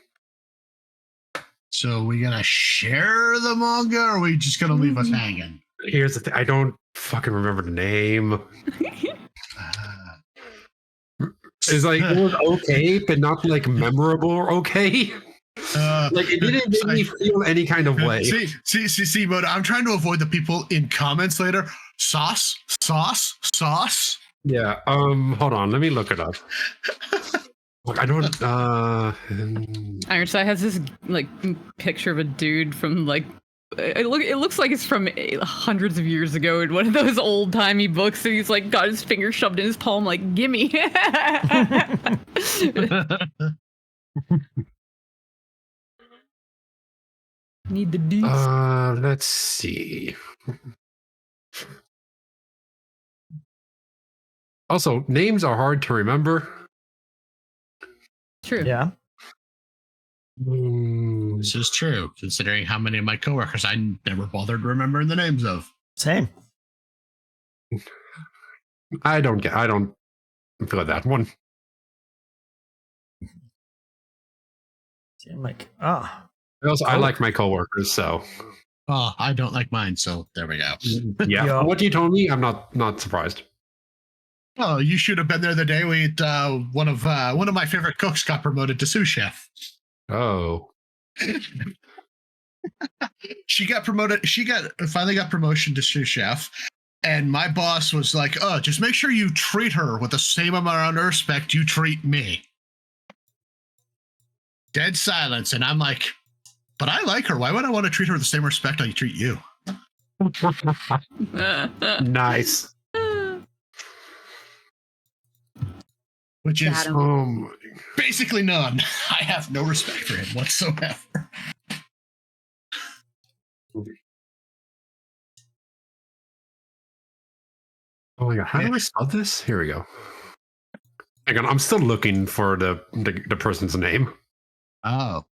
So we gonna share the manga, or are we just gonna leave us hanging? Here's the thing: I don't fucking remember the name. It's like it was okay, but not like memorable or okay. Like it didn't make me feel any kind of way. See, but I'm trying to avoid the people in comments later. Sauce. Yeah. Hold on. Let me look it up. Look, I don't. Ironside has this like picture of a dude from like it looks like it's from hundreds of years ago in one of those old timey books, and he's like got his finger shoved in his palm, like gimme. Need the deets. Let's see. Also, names are hard to remember. True. Yeah. This is true, considering how many of my coworkers I never bothered remembering the names of. Same. I don't feel that one. See, I'm like, Also, I like my coworkers, so Oh, I don't like mine, so there we go. yeah. Yeah. What you told me, I'm not surprised. Oh, you should have been there the day we one of my favorite cooks got promoted to sous chef. Oh. She finally got promotion to sous chef, and my boss was like, "Oh, just make sure you treat her with the same amount of respect you treat me." Dead silence, and I'm like, "But I like her. Why would I want to treat her with the same respect I treat you?" Nice. Which is Got basically none. I have no respect for him whatsoever. Oh my god, how do I spell this? Here we go. Hang on, I'm still looking for the person's name. Oh.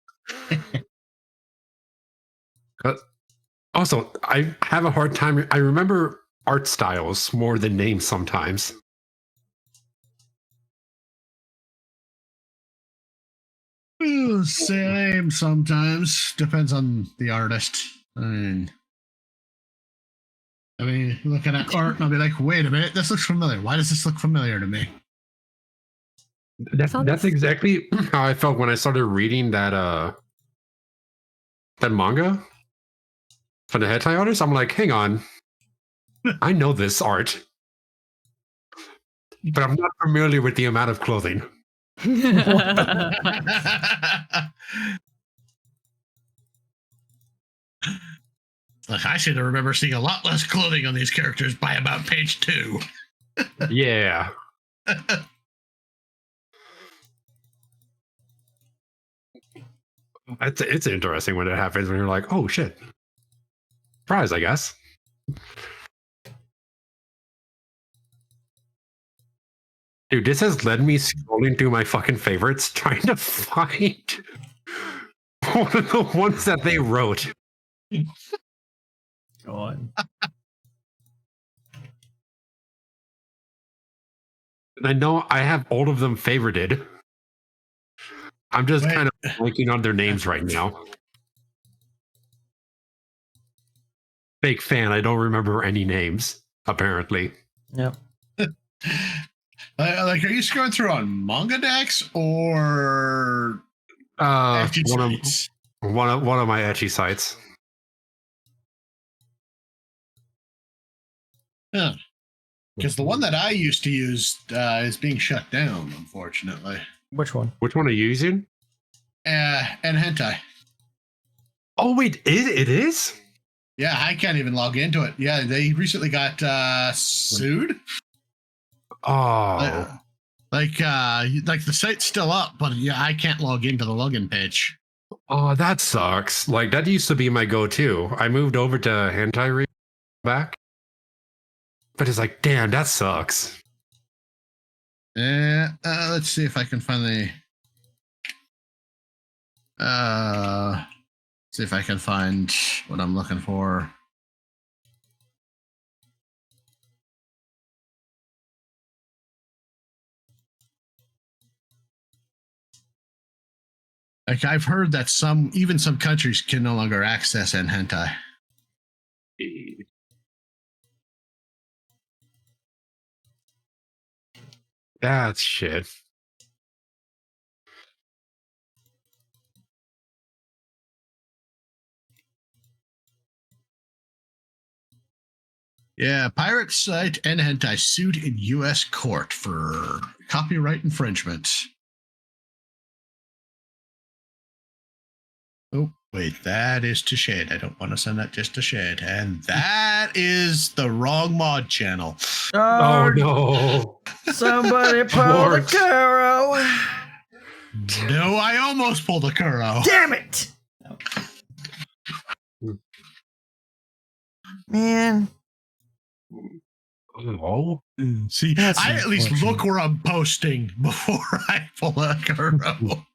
Also, I have a hard time. I remember art styles more than names sometimes. Same sometimes. Depends on the artist. I mean, looking at art, and I'll be like, wait a minute, this looks familiar. Why does this look familiar to me? That's exactly how I felt when I started reading that manga for the hentai artist. I'm like, hang on, I know this art, but I'm not familiar with the amount of clothing. Like, I seem to remember seeing a lot less clothing on these characters by about page 2. Yeah. It's interesting when it happens when you're like, oh shit. Surprise, I guess. Dude, this has led me scrolling through my fucking favorites trying to find one of the ones that they wrote. go on. And I know I have all of them favorited. I'm just kind of blanking on their names right now. Fake fan, I don't remember any names, apparently. Yep. Like, are you scrolling through on Manga Dex or FG sites? one of my etchy sites. Yeah. Because the one that I used to use is being shut down, unfortunately. Which one? Which one are you using? And hentai. Oh wait, it is? Yeah, I can't even log into it. Yeah, they recently got sued. Oh. Like the site's still up, but yeah, I can't log into the login page. Oh, that sucks. Like that used to be my go-to. I moved over to hentai back. But it's like, damn, that sucks. Let's see if I can find the See if I can find what I'm looking for. Like I've heard that some countries can no longer access hentai. That's shit. Yeah, pirate site and hentai sued in U.S. court for copyright infringement. Oh, wait, that is to Shade. I don't want to send that just to Shade. And that is the wrong mod channel. Oh no. Somebody pull the course. Kuro. No, I almost pulled a Kuro. Damn it! Man. Oh. See, That's I at least unfortunate. look where I'm posting before I pull a Kuro.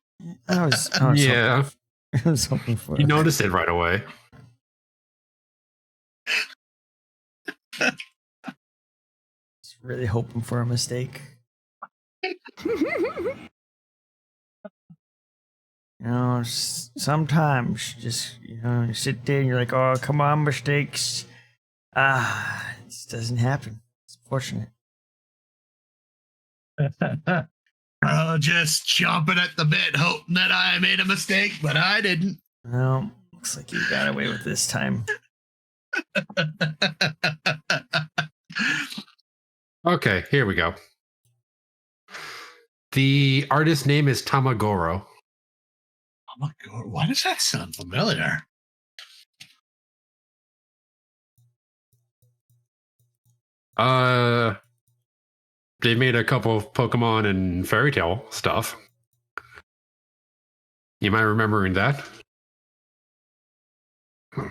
I was Yeah. I was hoping for You it. noticed it right away. I was really hoping for a mistake. You know, sometimes just, you know, you sit there and you're like, oh, come on, mistakes. It just doesn't happen. It's unfortunate. Just chomping at the bit, hoping that I made a mistake, but I didn't. Well, looks like you got away with this time. Okay, here we go. The artist name is Tamagoro. Oh my God, why does that sound familiar? They made a couple of Pokemon and fairy tale stuff. You might remembering that. Hold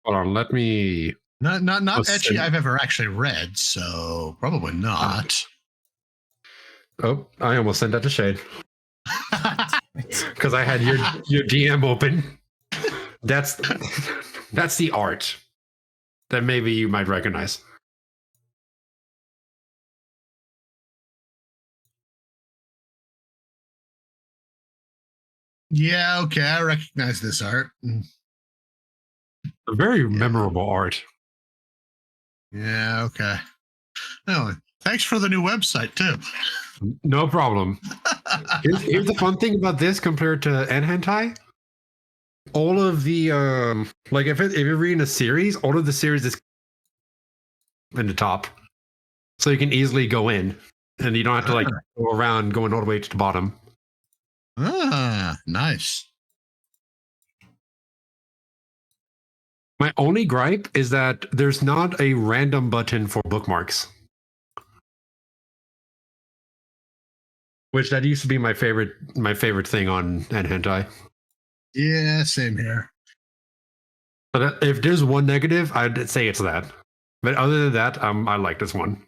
on, let me. Not Listen. etchy I've ever actually read, so probably not. Oh, I almost sent that to Shade because I had your DM open. That's the art that maybe you might recognize. Yeah, okay, I recognize this art. Very memorable art. Yeah, okay. No, thanks for the new website too. No problem. Here's the fun thing about this compared to hentai. All of the like if you're reading a series, all of the series is in the top, so you can easily go in, and you don't have to like go around going all the way to the bottom. Nice. My only gripe is that there's not a random button for bookmarks, which that used to be my favorite thing on hentai. Yeah, same here. But if there's one negative, I'd say it's that. But other than that, I like this one.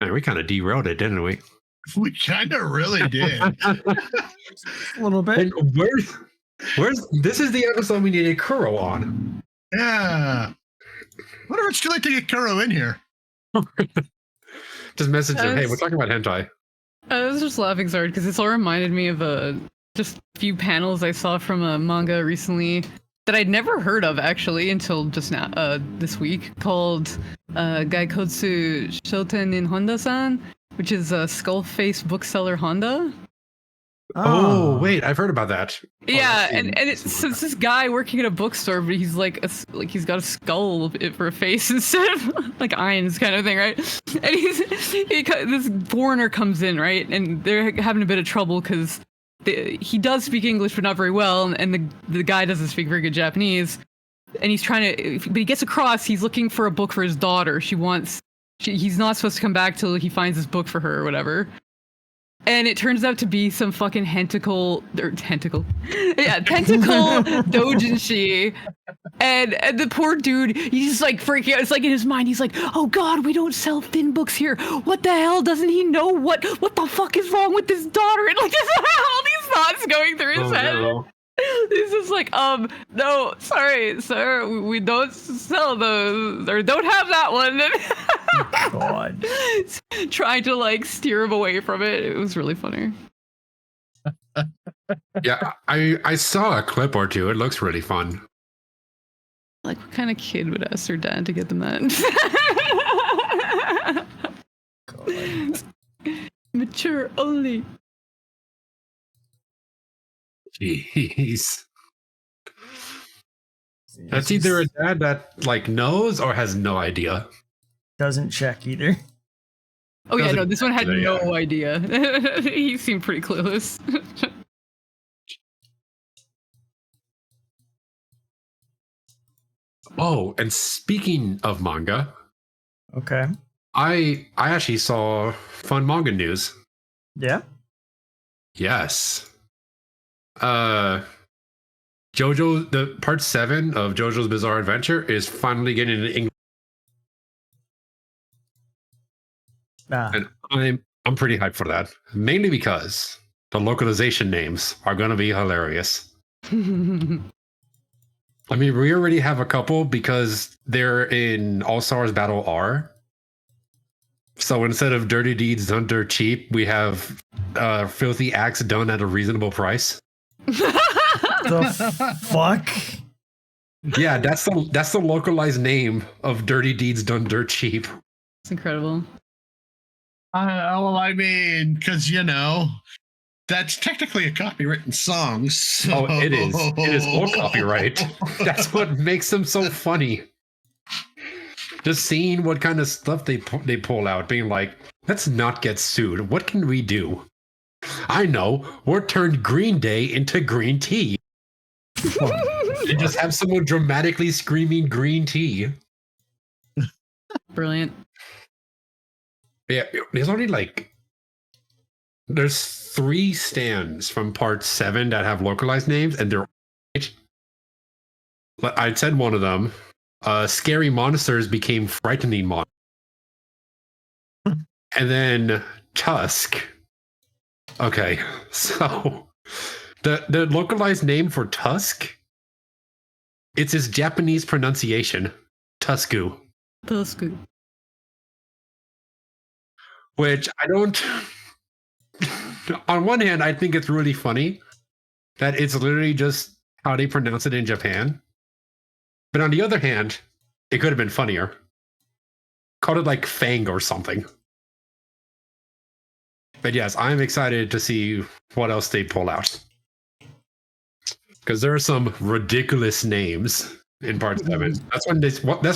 Man, we kind of derailed it, didn't we? We kind of really did. A little bit. And where's this is the episode we needed Kuro on. Yeah. Wonder if it's too late to get Kuro in here. Just message him, hey, we're talking about hentai. I was just laughing, sorry, because this all reminded me of just a few panels I saw from a manga recently that I'd never heard of actually until just now, this week, called Gaikotsu Shoten in Honda-san, which is a skull-face bookseller Honda. Oh, wait, I've heard about that. Yeah, and it's this guy working at a bookstore, but he's like he's got a skull for a face instead of like eyes kind of thing, right? And this foreigner comes in, right, and they're having a bit of trouble because he does speak English but not very well, and the guy doesn't speak very good Japanese, and he's trying to, but he gets across. He's looking for a book for his daughter. He's not supposed to come back till he finds this book for her or whatever. and it turns out to be some fucking tentacle doujinshi, and the poor dude, he's just like freaking out. It's like in his mind, he's like, oh god, we don't sell thin books here. What the hell? Doesn't he know what the fuck is wrong with his daughter? And like all these thoughts going through his head. No. He's just like, no, sorry, sir, we don't sell those, or don't have that one. God. Trying to like steer him away from it. It was really funny. Yeah, I saw a clip or two. It looks really fun. Like, what kind of kid would ask their dad to get them that? Mature only. Jeez. That's either a dad that like knows or has no idea. Doesn't check either. Oh yeah, Doesn't no, this one had either, no yeah. idea. He seemed pretty clueless. Oh, and speaking of manga, Okay. I actually saw fun manga news. Yeah. Yes. JoJo, the part 7 of JoJo's Bizarre Adventure is finally getting an English, Ah. and I'm pretty hyped for that. Mainly because the localization names are gonna be hilarious. I mean, we already have a couple because they're in All Stars Battle R. So instead of dirty deeds done dirt cheap, we have filthy acts done at a reasonable price. The fuck? Yeah, that's the localized name of dirty deeds done dirt cheap. It's incredible. Well, I mean, because that's technically a copywritten song. So... Oh, it is. It is all copyright. That's what makes them so funny. Just seeing what kind of stuff they pull out, being like, let's not get sued. What can we do? I know. We're turned Green Day into green tea. You just have someone dramatically screaming green tea. Brilliant. Yeah, there's only there's 3 stands from part 7 that have localized names, and they're I said one of them. Scary monsters became frightening monsters. And then Tusk. Okay, so the localized name for Tusk, it's his Japanese pronunciation, Tusku. Tusku. Which I don't. On one hand, I think it's really funny that it's literally just how they pronounce it in Japan. But on the other hand, it could have been funnier. Called it like Fang or something. But yes, I'm excited to see what else they pull out. Because there are some ridiculous names in part 7. That's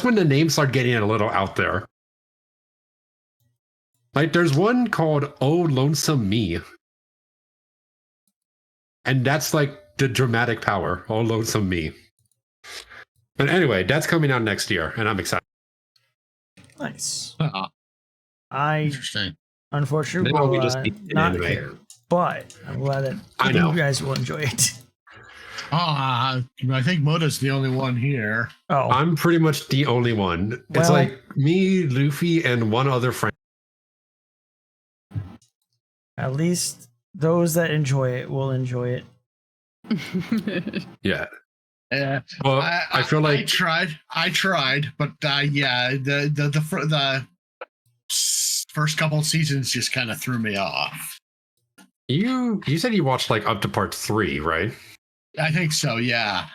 when the names start getting a little out there. Like there's one called Oh Lonesome Me. And that's like the dramatic power. Oh Lonesome Me. But anyway, that's coming out next year, and I'm excited. Nice. Uh-huh. Interesting. Unfortunately, Then we will just beat it not anyway. care. But I'm glad that I know. you guys will enjoy it. I think Moda's the only one here. Oh, I'm pretty much the only one. It's Well- like me, Luffy, and one other friend. at least those that enjoy it will enjoy it. Yeah. Yeah. Well, I feel like I tried, but yeah, the first couple of seasons just kind of threw me off. you said you watched like up to part 3, right? I think so. Yeah.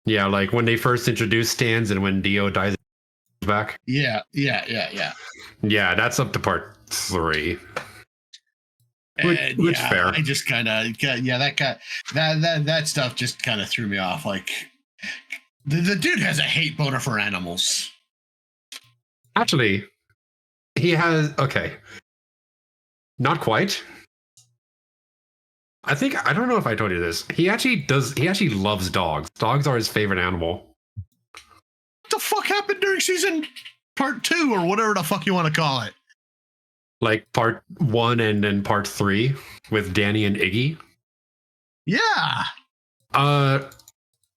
Yeah, like when they first introduced stands and when Dio dies back. Yeah. Yeah, that's up to part 3. Which fair. I just kind of that stuff just kind of threw me off. Like the dude has a hate boner for animals. Actually, he has not quite. I don't know if I told you this. He actually loves dogs. Dogs are his favorite animal. What the fuck happened during season part 2 or whatever the fuck you want to call it? like part 1 and then part 3 with Danny and Iggy. Yeah.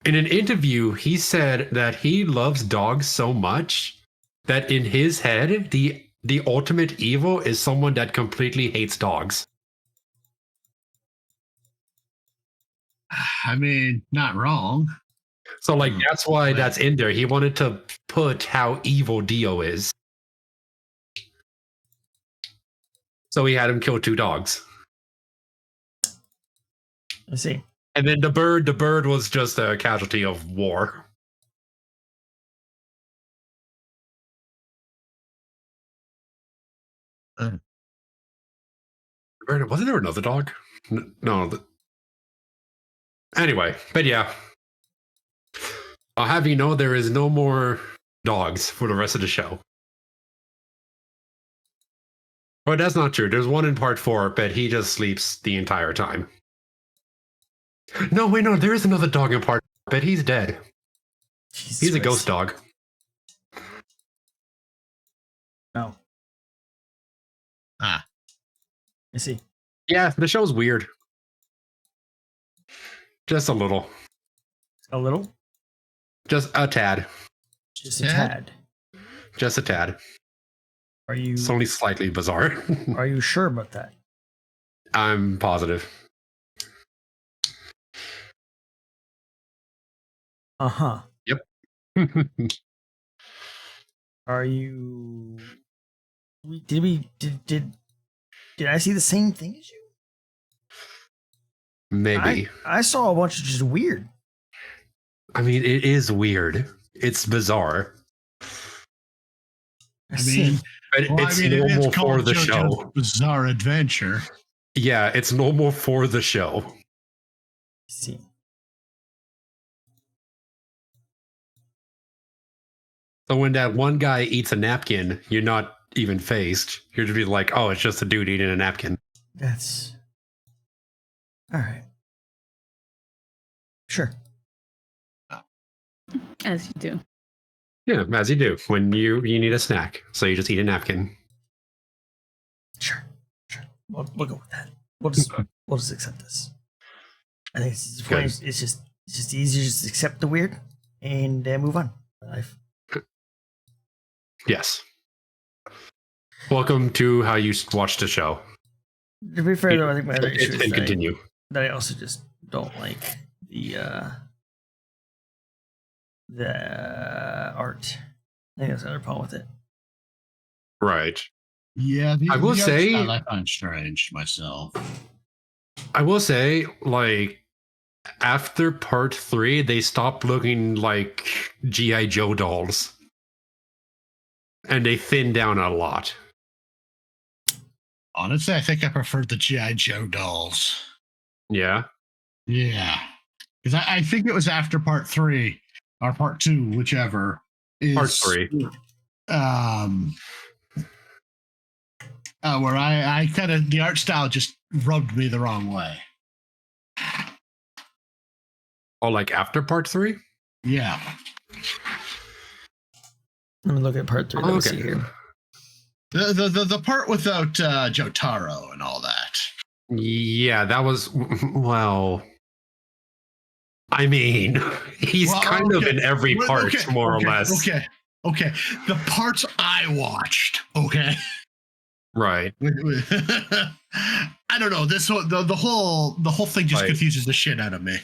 In an interview, he said that he loves dogs so much that in his head, the ultimate evil is someone that completely hates dogs. I mean, not wrong. So, like, that's why that's in there. He wanted to put how evil Dio is. So he had him kill 2 dogs. I see. And then the bird was just a casualty of war. Wasn't there another dog? No. Anyway, but yeah. I'll have you know there is no more dogs for the rest of the show. But that's not true. There's one in part 4, but he just sleeps the entire time. No, wait, no, there is another dog in part 4, but he's dead. Jesus He's a Christ. ghost dog. Oh, Ah. I see. Yeah, the show's weird. Just a little. A little? Just a tad. Just a Yeah. tad. Just a tad. Are you It's only slightly bizarre. are you sure about that? I'm positive. Uh-huh. Yep. Are you did I see the same thing as you? Maybe. I saw a bunch of just weird. I mean, it is weird. It's bizarre. I mean, But it's it is normal for called the JoJo's show. Bizarre Adventure. Yeah, it's normal for the show. see. So when that one guy eats a napkin, you're not even phased. You're just be like, oh, it's just a dude eating a napkin. That's all right. Sure. As you do. Yeah, as you do when you need a snack. So you just eat a napkin. Sure. Sure. We'll go with that. We'll just accept this. I think it's just easier to just accept the weird and move on with life. Yes. Welcome to how you watch the show. To be fair, though, I think my other It issue is can that continue. I also just don't like the art. I think that's another problem with it. Right. Yeah, I will say- I find strange myself. I will say, like, after part 3, they stopped looking like G.I. Joe dolls. And they thinned down a lot. Honestly, I think I preferred the G.I. Joe dolls. Yeah. Yeah. Because I think it was after part 3 or part 2, whichever. Part 3. Where I kind of, the art style just rubbed me the wrong way. Oh, like after part 3? Yeah. Let me look at part 3. Let me see here. The part without Jotaro and all that. Yeah, that was, well, I mean, he's kind of in every part, more or less. Okay. The parts I watched, okay? Right. I don't know. This whole the whole thing just confuses the shit out of me.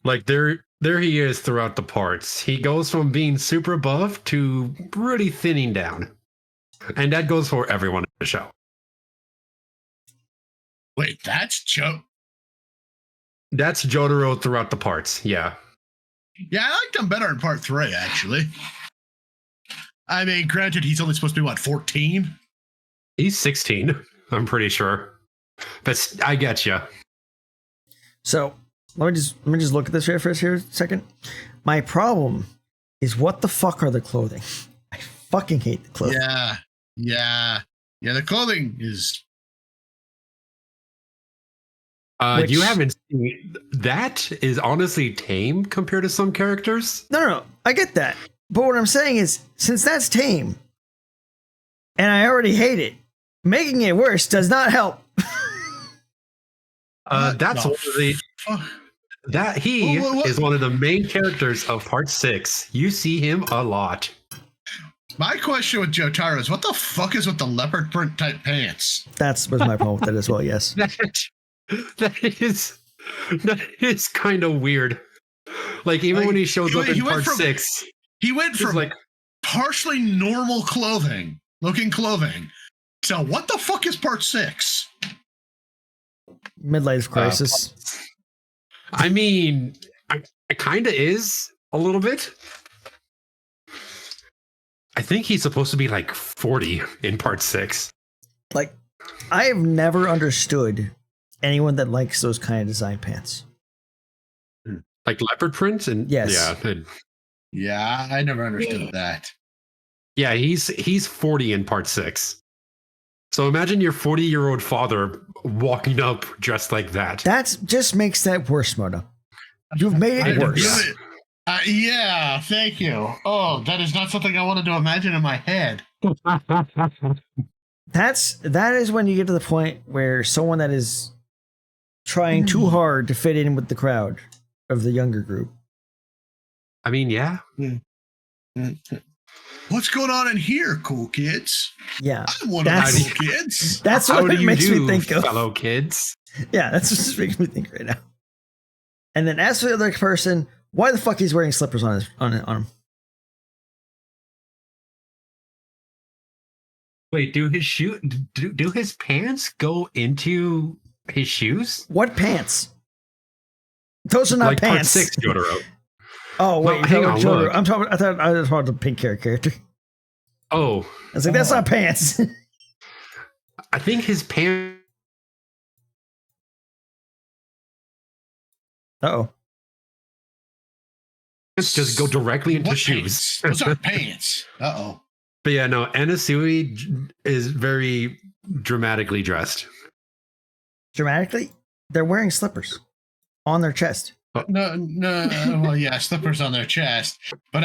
Like there he is throughout the parts. He goes from being super buff to really thinning down. And that goes for everyone in the show. Wait, that's Joe. That's Jotaro throughout the parts, yeah. Yeah, I liked him better in part 3, actually. I mean, granted, he's only supposed to be, what, 14? He's 16, I'm pretty sure. But I get you. So let me just look at this right first here a second. My problem is what the fuck are the clothing? I fucking hate the clothing. Yeah. The clothing is. You haven't seen that is honestly tame compared to some characters. No, I get that. But what I'm saying is, since that's tame, and I already hate it. Making it worse does not help. That's one of the that he is one of the main characters of part 6. You see him a lot. My question with Jotaro is, what the fuck is with the leopard print type pants? That's was my problem with that as well. Yes. That is kind of weird. Like even Like, when he shows up in went part from- 6, He went it's from like partially normal clothing to what the fuck is part 6? Midlife crisis. I mean, it kind of is a little bit. I think he's supposed to be like 40 in part 6. Like, I have never understood anyone that likes those kind of design pants. Like leopard print and Yes. Yeah, I never understood that. Yeah, he's 40 in part 6. So imagine your 40-year-old father walking up dressed like that. That just makes that worse, Mona. You've made it worse. Yeah, thank you. Oh, that is not something I wanted to imagine in my head. That is when you get to the point where someone that is trying too hard to fit in with the crowd of the younger group. I mean, yeah. What's going on in here, cool kids? Yeah. I'm one of the That's- cool kids. That's How what do it you makes do, me think of. fellow kids? Yeah, that's what it makes me think right now. And then as for the other person, why the fuck he's wearing slippers on him? Wait, do his pants go into his shoes? What pants? Those are not Like part pants. 6, Jotaro. Oh wait, Well, hang on, Jotaro. look. I'm talking. I thought I was talking about the pink hair character. Oh, I was like, that's not pants. I think his pants. Uh-oh. Just go directly into What shoes. pants? Those aren't pants. Uh-oh. But yeah, no, Anasui is very dramatically dressed. Dramatically, they're wearing slippers on their chest. No. Well, yeah, slippers on their chest, but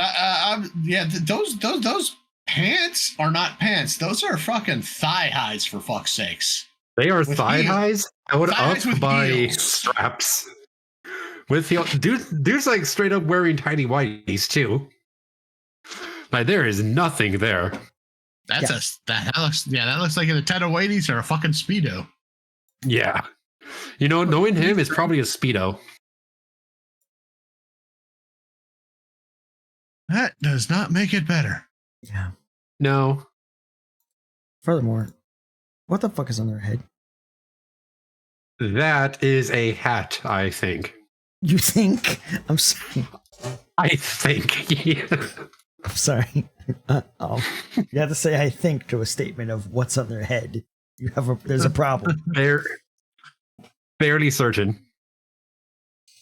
those pants are not pants. Those are fucking thigh highs, for fuck's sakes. They are With thigh heels. highs held Thigh highs up with by heels. straps. With heel, dude's like straight up wearing tiny whities too. Like there is nothing there. That looks like a ten of weighties or a fucking speedo. Yeah, you know, knowing him is probably a speedo. That does not make it better. Yeah. No, Furthermore, what the fuck is on their head? that is a hat. I think. You think? I'm sorry. I think. I'm sorry. Oh, you have to say "I think" to a statement of what's on their head. There's a problem. They're fairly certain.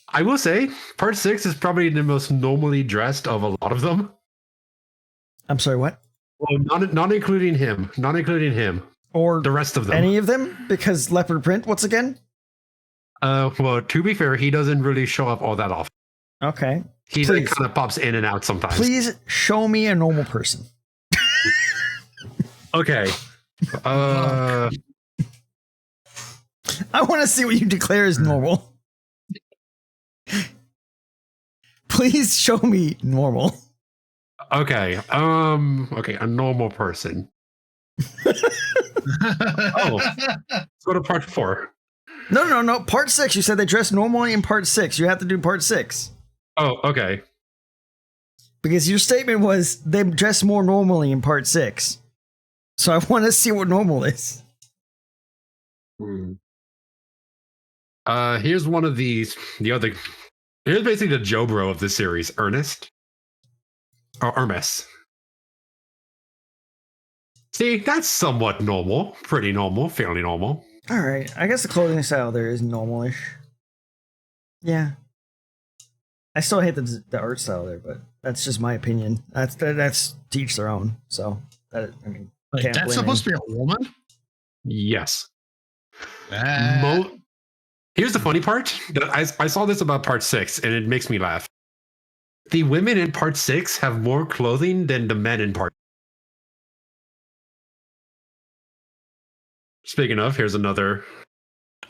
I will say, part 6 is probably the most normally dressed of a lot of them. I'm sorry. What? Well, not including him. Not including him. Or The rest of them. any of them? Because leopard print. Once again. Well, to be fair, he doesn't really show up all that often. Okay. He Please. kind of pops in and out sometimes. Please show me a normal person. Okay. I want to see what you declare as normal. Please show me normal. Okay. Okay. A normal person. Oh. Let's go to part 4. No. Part 6. You said they dress normally in part 6. You have to do part 6. Oh, okay. Because your statement was they dress more normally in part 6. So I want to see what normal is. Here's one of the other. Here's basically the Joe Bro of the series, Ernest. Or Hermes. See, that's somewhat normal. Pretty normal. Fairly normal. All right. I guess the clothing style there is normalish. Yeah. I still hate the art style there, but that's just my opinion. That's to each their own. So that, I mean, Wait, can't that's blame supposed me. to be a woman? Yes. Here's the funny part. I saw this about part 6, and it makes me laugh. The women in part 6 have more clothing than the men in part. speaking of, here's another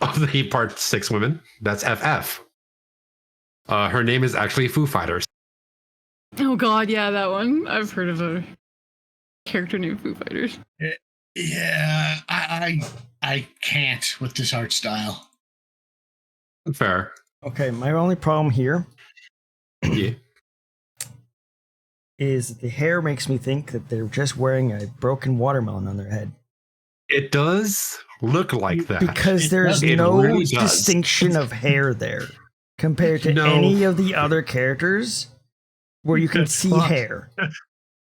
of the part 6 women. That's FF. Her name is actually Foo Fighters. Oh god, yeah, that one. I've heard of a character named Foo Fighters. Yeah, I can't with this art style. Fair. Okay, my only problem here Yeah. is that the hair makes me think that they're just wearing a broken watermelon on their head. It does look like that. Because there's It no really does. distinction of hair there compared to No. any of the other characters where you can That's see fucked. hair.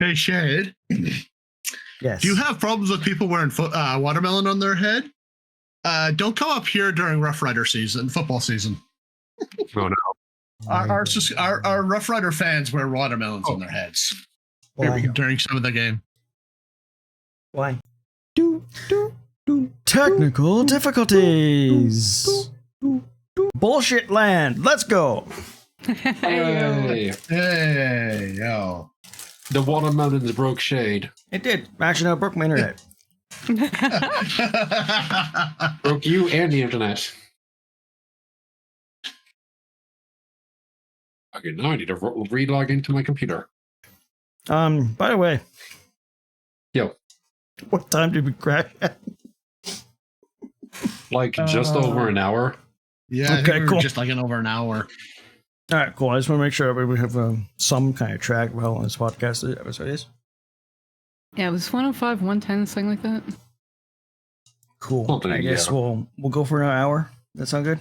Hey, Shade, Yes. do you have problems with people wearing watermelon on their head? Don't come up here during Rough Rider season, football season. Oh, no. Our Rough Rider fans wear watermelons on their heads Why? during some of the game. Why? Technical difficulties. Bullshit land. Let's go. Hey, Hey, yo. the watermelons broke shade. It did. Actually, no, it broke my internet. Broke you and the internet. Okay, now I need to re-log into my computer. By the way, Yo, what time did we crash at? like just over an hour. Yeah, I think Okay, we cool. were just like in over an hour. All right, cool. I just want to make sure we have some kind of track of how long this podcast episode is. Yeah, it was 105, 110, something like that. Cool. Something, I guess yeah. we'll go for an hour. That sound good?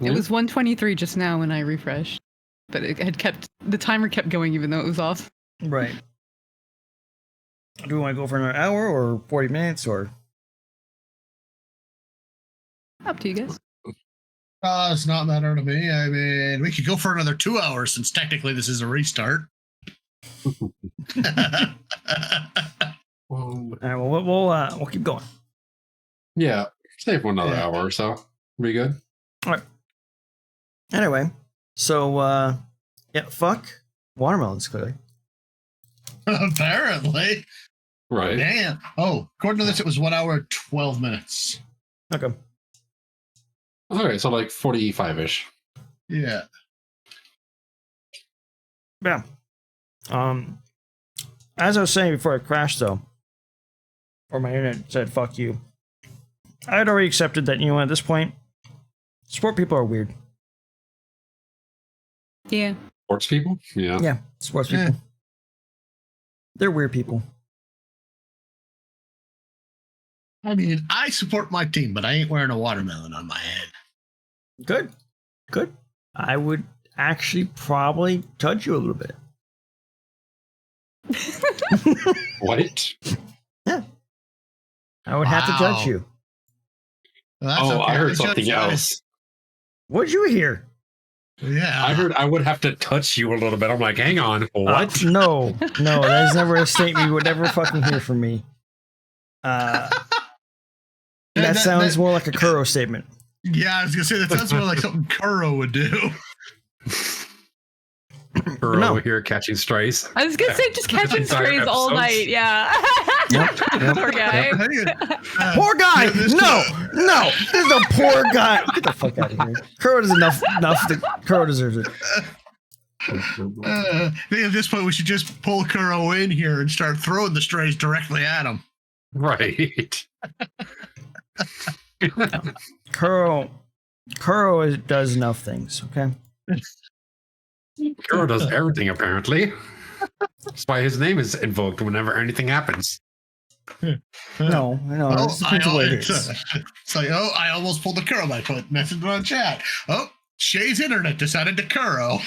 It was 123 just now when I refreshed, but it had the timer kept going even though it was off. Right. Do we want to go for another hour or 40 minutes or? Up to you guys. It's not matter to me. I mean, we could go for another 2 hours since technically this is a restart. All right, well, we'll keep going. Yeah, stay for another Yeah. hour or so. We good? Anyway, so yeah, fuck watermelons clearly. Apparently. Right. Damn. Oh, according to this, it was 1 hour, 12 minutes. Okay. Okay, so like 45-ish. Yeah. Yeah. As I was saying before I crashed, though, or my internet said "fuck you," I had already accepted that. You know, at this point, sport people are weird. Yeah. Sports people? Yeah. Yeah, sports Yeah. people. They're weird people. I mean, I support my team, but I ain't wearing a watermelon on my head. Good. Good. I would actually probably judge you a little bit. What? I would have to judge Wow. you. Well, that's Oh, okay. I heard judge something you. else. What'd you hear? Yeah. I heard I would have to touch you a little bit. I'm like, hang on, what? No, that is never a statement you would ever fucking hear from me. That sounds more like a Kuro statement. Yeah, I was gonna say that sounds more like something Kuro would do. Girl No. over here catching strays. I was gonna say just catching Entire strays all episodes. night. Yeah. Yep, yep, Poor guy. Poor guy! Yeah, this- No! This is a poor guy! Get the fuck out of here. Kuro does enough Kuro deserves it. I think at this point we should just pull Kuro in here and start throwing the strays directly at him. Right. Kuro does enough things, okay? Kuro does everything, apparently. That's why his name is invoked whenever anything happens. No, Oh, this depends on what it is. it's like, oh, I almost pulled the Kuro. I put message on chat. Oh, Shay's internet decided to Kuro.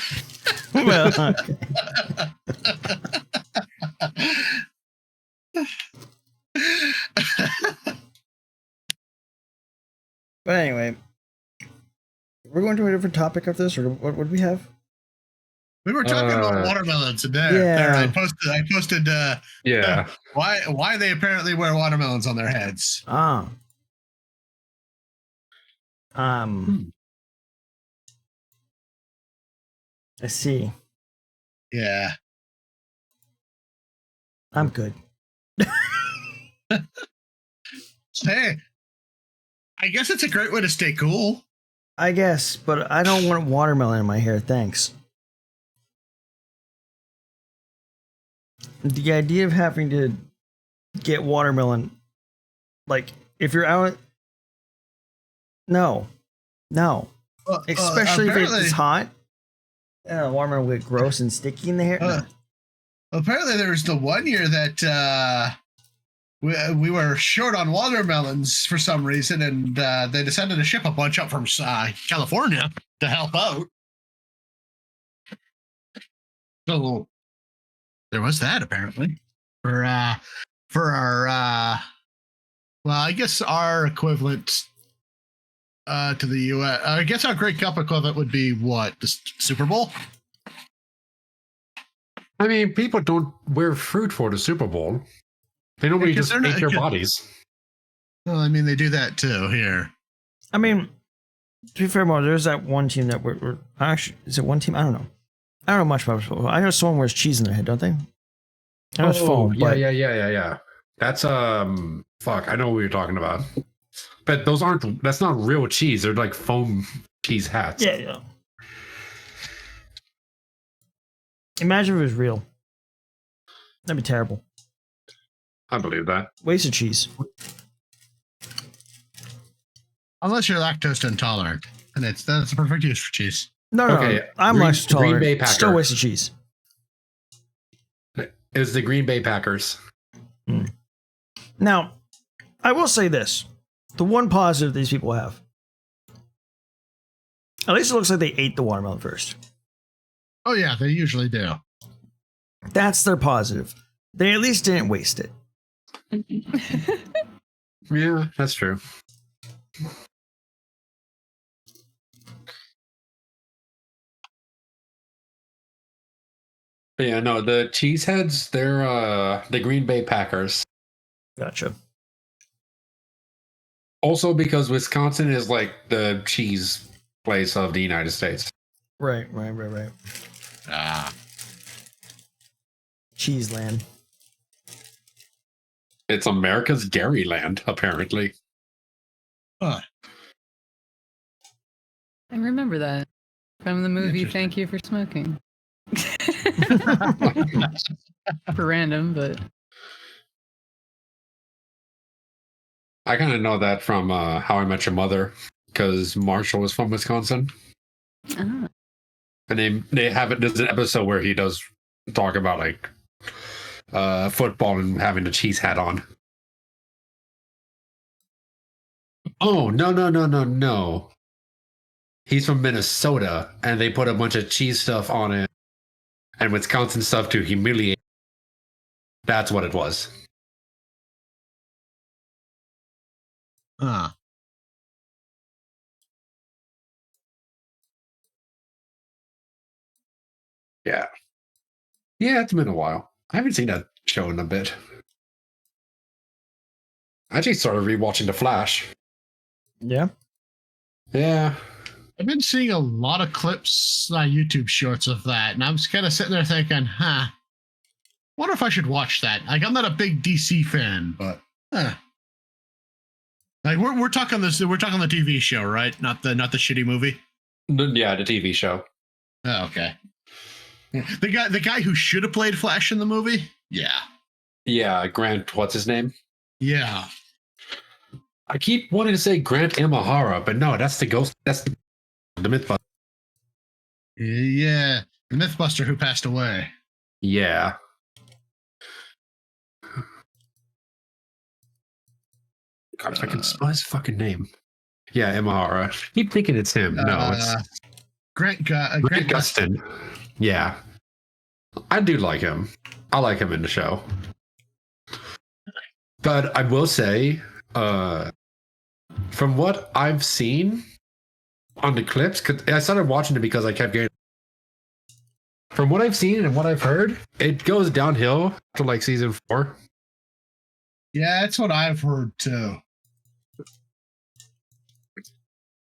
Well, okay. But anyway, we're going to a different topic of this, or what would we have? We were talking about watermelons today. Yeah. There, I posted Yeah. why they apparently wear watermelons on their heads. I see. Yeah. I'm good. Hey, I guess it's a great way to stay cool. I guess, but I don't want watermelon in my hair. Thanks. The idea of having to get watermelon, like if you're out, no, especially if it's hot. Watermelon will get gross and sticky in the hair. No. Apparently, there was the one year that we were short on watermelons for some reason, and they decided to ship a bunch up from California to help out. So there was that apparently for our well, I guess our equivalent to the U.S. I guess our Grey Cup equivalent would be what, the Super Bowl? I mean, people don't wear fruit for the Super Bowl. They normally just make their bodies. Well, I mean, they do that too here. I mean, to be fair, there's that one team that we're actually, is it one team? I don't know much about football. I know someone wears cheese in their head, don't they? I know it's foam. Yeah. That's fuck. I know what you're talking about. But that's not real cheese. They're like foam cheese hats. Yeah. Imagine if it was real. That'd be terrible. I believe that. Waste of cheese. Unless you're lactose intolerant, and that's a perfect use for cheese. No. I'm lactose intolerant. Green Bay Packer. Still waste of cheese. It's the Green Bay Packers. Now, I will say this. The one positive these people have. At least it looks like they ate the watermelon first. Oh, yeah, they usually do. That's their positive. They at least didn't waste it. Yeah, that's true. But yeah, no, the Cheeseheads, they're the Green Bay Packers. Gotcha. Also because Wisconsin is like the cheese place of the United States. Right. Cheese land. It's America's dairy land, apparently. Huh. I remember that from the movie Thank You for Smoking. For random, but I kind of know that from How I Met Your Mother, because Marshall was from Wisconsin. Ah. And they have it. There's an episode where he does talk about like football and having the cheese hat on. Oh, no. He's from Minnesota, and they put a bunch of cheese stuff on it and Wisconsin stuff to humiliate. That's what it was. Huh. Yeah. Yeah, it's been a while. I haven't seen that show in a bit. I actually started rewatching The Flash. Yeah. Yeah. I've been seeing a lot of clips, YouTube shorts of that, and I'm just kind of sitting there thinking, wonder if I should watch that. Like, I'm not a big DC fan, but like we're talking this. We're talking the TV show, right? Not the shitty movie. Yeah, the TV show. Oh, okay. The guy who should have played Flash in the movie. Yeah, Grant. What's his name? Yeah. I keep wanting to say Grant Imahara, but no, that's the ghost. That's the Mythbuster. Yeah, the Mythbuster who passed away. Yeah. God, if I can spell his fucking name. Yeah, Imahara. Keep thinking it's him. No, it's Grant Gustin. Yeah. I do like him. I like him in the show. But I will say, from what I've seen on the clips, cause I started watching it because I kept getting. From what I've seen and what I've heard, it goes downhill to like season 4. Yeah, that's what I've heard too.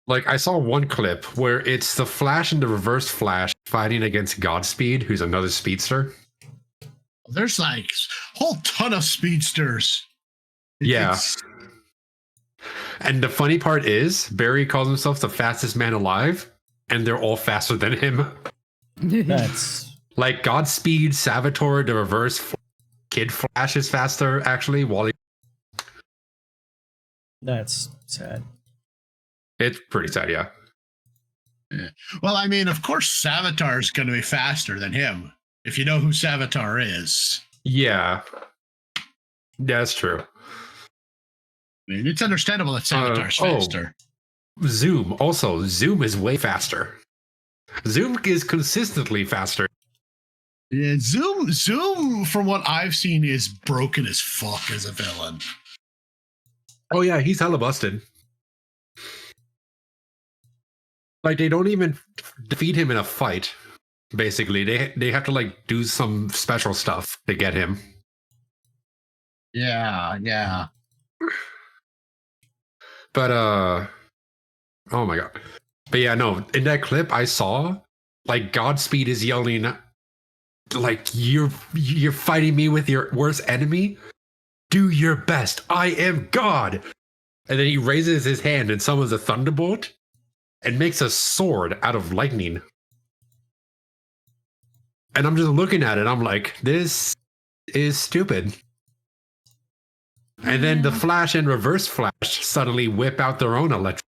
Like, I saw one clip where it's the Flash and the Reverse Flash fighting against Godspeed, who's another speedster. There's like a whole ton of speedsters. Yeah. And the funny part is, Barry calls himself the fastest man alive, and they're all faster than him. That's Like Godspeed, Savitar, the reverse Kid Flash is faster, actually. Wally. that's sad. It's pretty sad, yeah. Well, I mean, of course, Savitar is going to be faster than him. If you know who Savitar is. Yeah. That's true. I mean, it's understandable that Savitar's faster. Zoom. Also, Zoom is way faster. Zoom is consistently faster. Yeah, Zoom, from what I've seen, is broken as fuck as a villain. Oh, yeah, he's hella busted. Like, they don't even defeat him in a fight, basically. They have to, like, do some special stuff to get him. Yeah. But, oh my god. But yeah, no, in that clip I saw, like, Godspeed is yelling, like, you're fighting me with your worst enemy? Do your best. I am God. And then he raises his hand and summons a thunderbolt and makes a sword out of lightning. And I'm just looking at it. I'm like, this is stupid. And then the Flash and Reverse Flash suddenly whip out their own electric.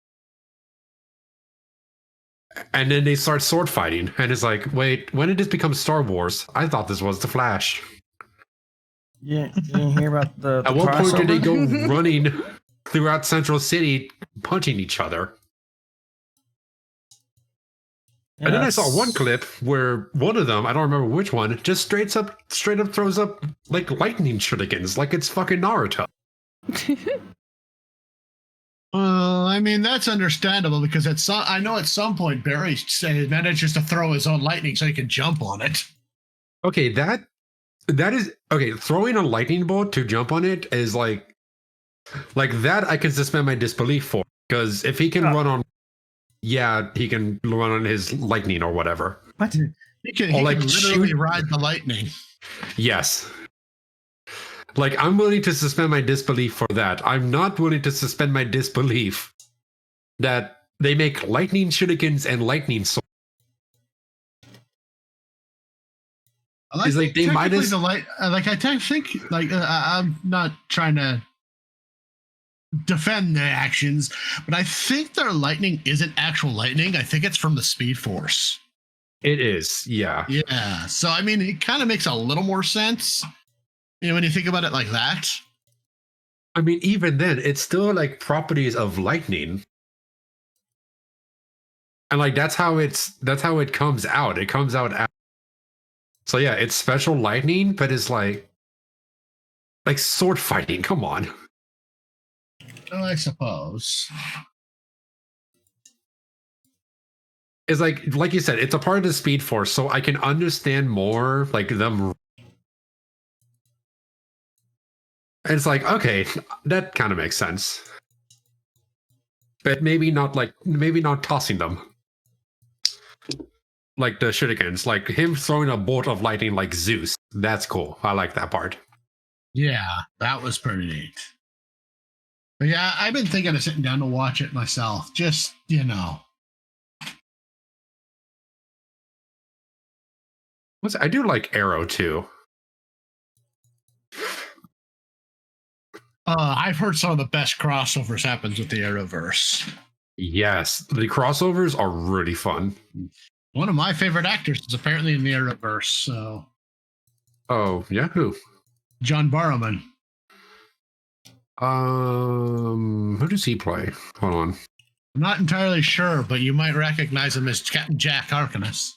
And then they start sword fighting. And it's like, wait, when did this become Star Wars? I thought this was the Flash. Yeah, you didn't hear about the At what point did they crossover? go running throughout Central City punching each other? And then I saw one clip where one of them, I don't remember which one, just straight up throws up like lightning shurikens, like it's fucking Naruto. I mean, that's understandable because I know at some point Barry manages to throw his own lightning so he can jump on it. Okay, that is okay. Throwing a lightning bolt to jump on it is like that. I can suspend my disbelief for, because if he can run on, yeah, he can run on his lightning or whatever. What? He can like literally shoot- ride the lightning. Yes. Like, I'm willing to suspend my disbelief for that. I'm not willing to suspend my disbelief that they make lightning shurikens and lightning swords. It's like they might as I'm not trying to defend their actions, but I think their lightning isn't actual lightning. I think it's from the Speed Force. It is, yeah. Yeah. So I mean, it kind of makes a little more sense, you know, when you think about it like that. I mean, even then, it's still like properties of lightning. And like that's how it comes out. It comes out. So yeah, it's special lightning, but it's like sword fighting. Come on. Oh, I suppose. It's like you said, it's a part of the Speed Force, so I can understand more like them. And it's like, okay, that kind of makes sense. But maybe not tossing them. Like the shurikens, like him throwing a bolt of lightning like Zeus. That's cool. I like that part. Yeah, that was pretty neat. But yeah, I've been thinking of sitting down to watch it myself. Just, you know. I do like Arrow too. I've heard some of the best crossovers happens with the Arrowverse. Yes, the crossovers are really fun. One of my favorite actors is apparently in the Arrowverse. So, oh yeah, who? John Barrowman. Who does he play? Hold on. I'm not entirely sure, but you might recognize him as Captain Jack Harkness.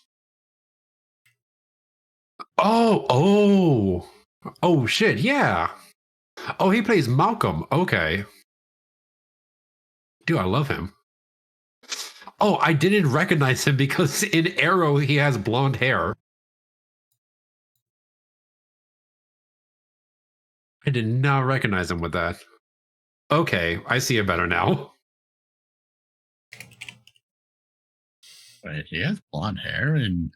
Oh shit, yeah. Oh, he plays Malcolm. Okay. Dude, I love him. Oh, I didn't recognize him because in Arrow he has blonde hair. I did not recognize him with that. Okay, I see it better now. Wait, he has blonde hair and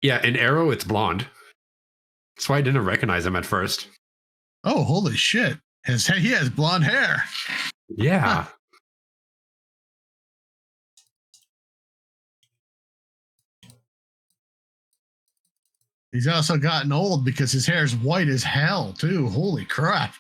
Yeah, in Arrow it's blonde. That's why I didn't recognize him at first. oh, holy shit. He has blonde hair. Yeah. He's also gotten old because his hair's white as hell, too. Holy crap.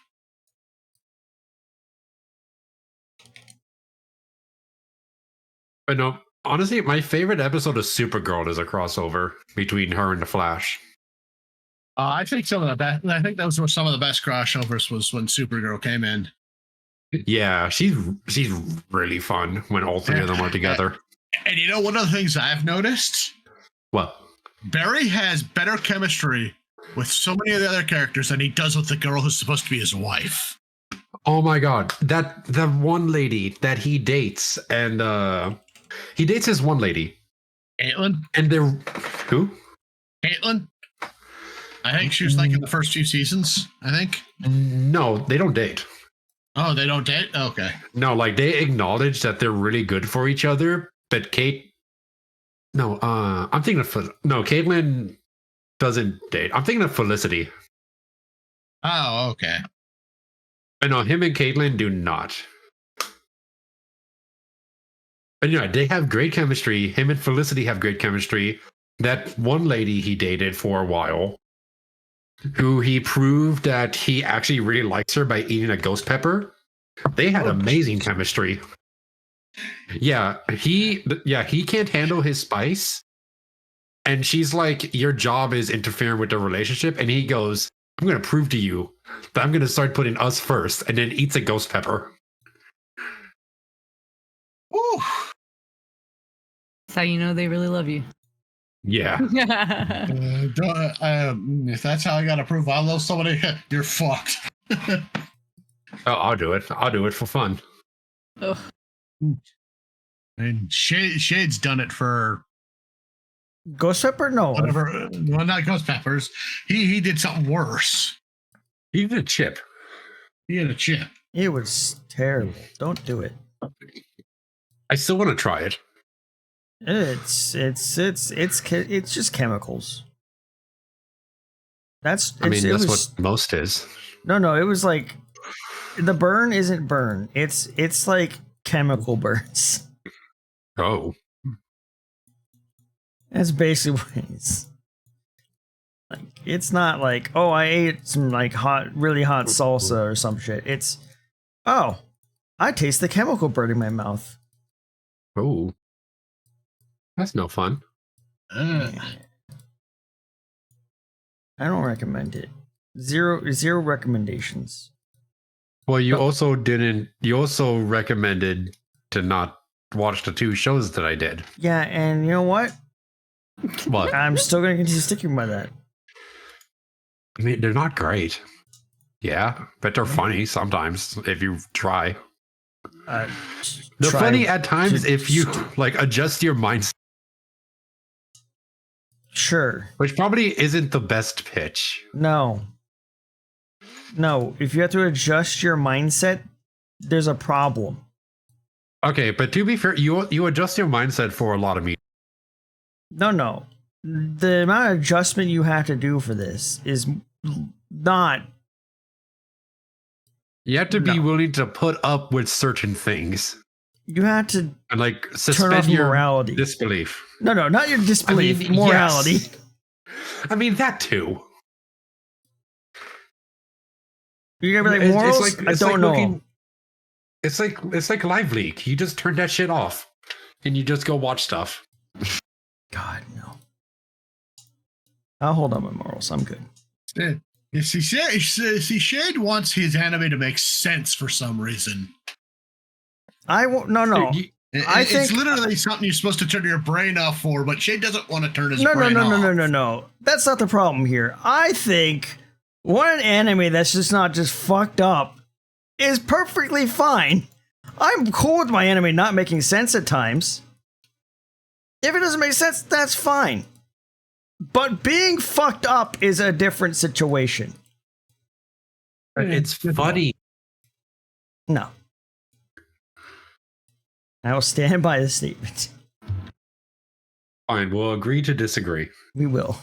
But no, honestly, my favorite episode of Supergirl is a crossover between her and the Flash. I think some of the best. I think those were some of the best crossovers was when Supergirl came in. Yeah, she's really fun when all three of them are together. And you know, one of the things I've noticed, Well, Barry has better chemistry with so many of the other characters than he does with the girl who's supposed to be his wife. oh my god, that the one lady that he dates, and he dates this one lady, Caitlin? and they're who? Caitlin? I think she was like in the first few seasons, I think. No, they don't date. Oh, they don't date? Okay. No, like they acknowledge that they're really good for each other, but Kate. No, I'm thinking of no. Caitlin doesn't date. I'm thinking of Felicity. Oh, okay. I know him and Caitlin do not. But yeah, they have great chemistry. Him and Felicity have great chemistry. That one lady he dated for a while, who he proved that he actually really likes her by eating a ghost pepper. They had amazing chemistry. Yeah, he can't handle his spice. And she's like, your job is interfering with the relationship. And he goes, I'm going to prove to you that I'm going to start putting us first, and then eats a ghost pepper. Woo. That's how you know they really love you. Yeah. If that's how I got to prove I love somebody, you're fucked. Oh, I'll do it. I'll do it for fun. Ugh. And Shade's done it for Ghost Pepper? No. whatever. Well, not Ghost Peppers. He did something worse. He did a chip. He had a chip. It was terrible. Don't do it. I still want to try it. It's just chemicals. That's What most is. No, it was like the burn isn't burn. It's like chemical burns. Oh. That's basically what it is. Like, it's not like, oh, I ate some like really hot salsa or some shit. It's, oh, I taste the chemical burn in my mouth. Oh. That's no fun. I don't recommend it. Zero recommendations. Well, you also recommended to not watch the two shows that I did. Yeah, and you know what? What? I'm still going to continue sticking by that. I mean, they're not great. Yeah, but they're funny sometimes if you try. They're funny at times if you like adjust your mindset. Sure. Which probably isn't the best pitch. No, if you have to adjust your mindset, there's a problem. Okay, but to be fair, you adjust your mindset for a lot of media. No. The amount of adjustment you have to do for this is not. You have to be willing to put up with certain things. You have to And like turn suspend off your morality. disbelief. No, not your disbelief. I mean, morality. yes. I mean that too. You're gonna be like morals. I don't know. It's like Live Leak. You just turn that shit off, and you just go watch stuff. God no. I'll hold on my morals. I'm good. You see, Shade wants his anime to make sense for some reason. I won't. No. I think it's literally something you're supposed to turn your brain off for, but Shade doesn't want to turn his brain off. No. That's not the problem here. I think one anime that's just not just fucked up is perfectly fine. I'm cool with my anime not making sense at times. If it doesn't make sense, that's fine. But being fucked up is a different situation. It's funny. No. I will stand by the statement. Fine, we'll agree to disagree. We will.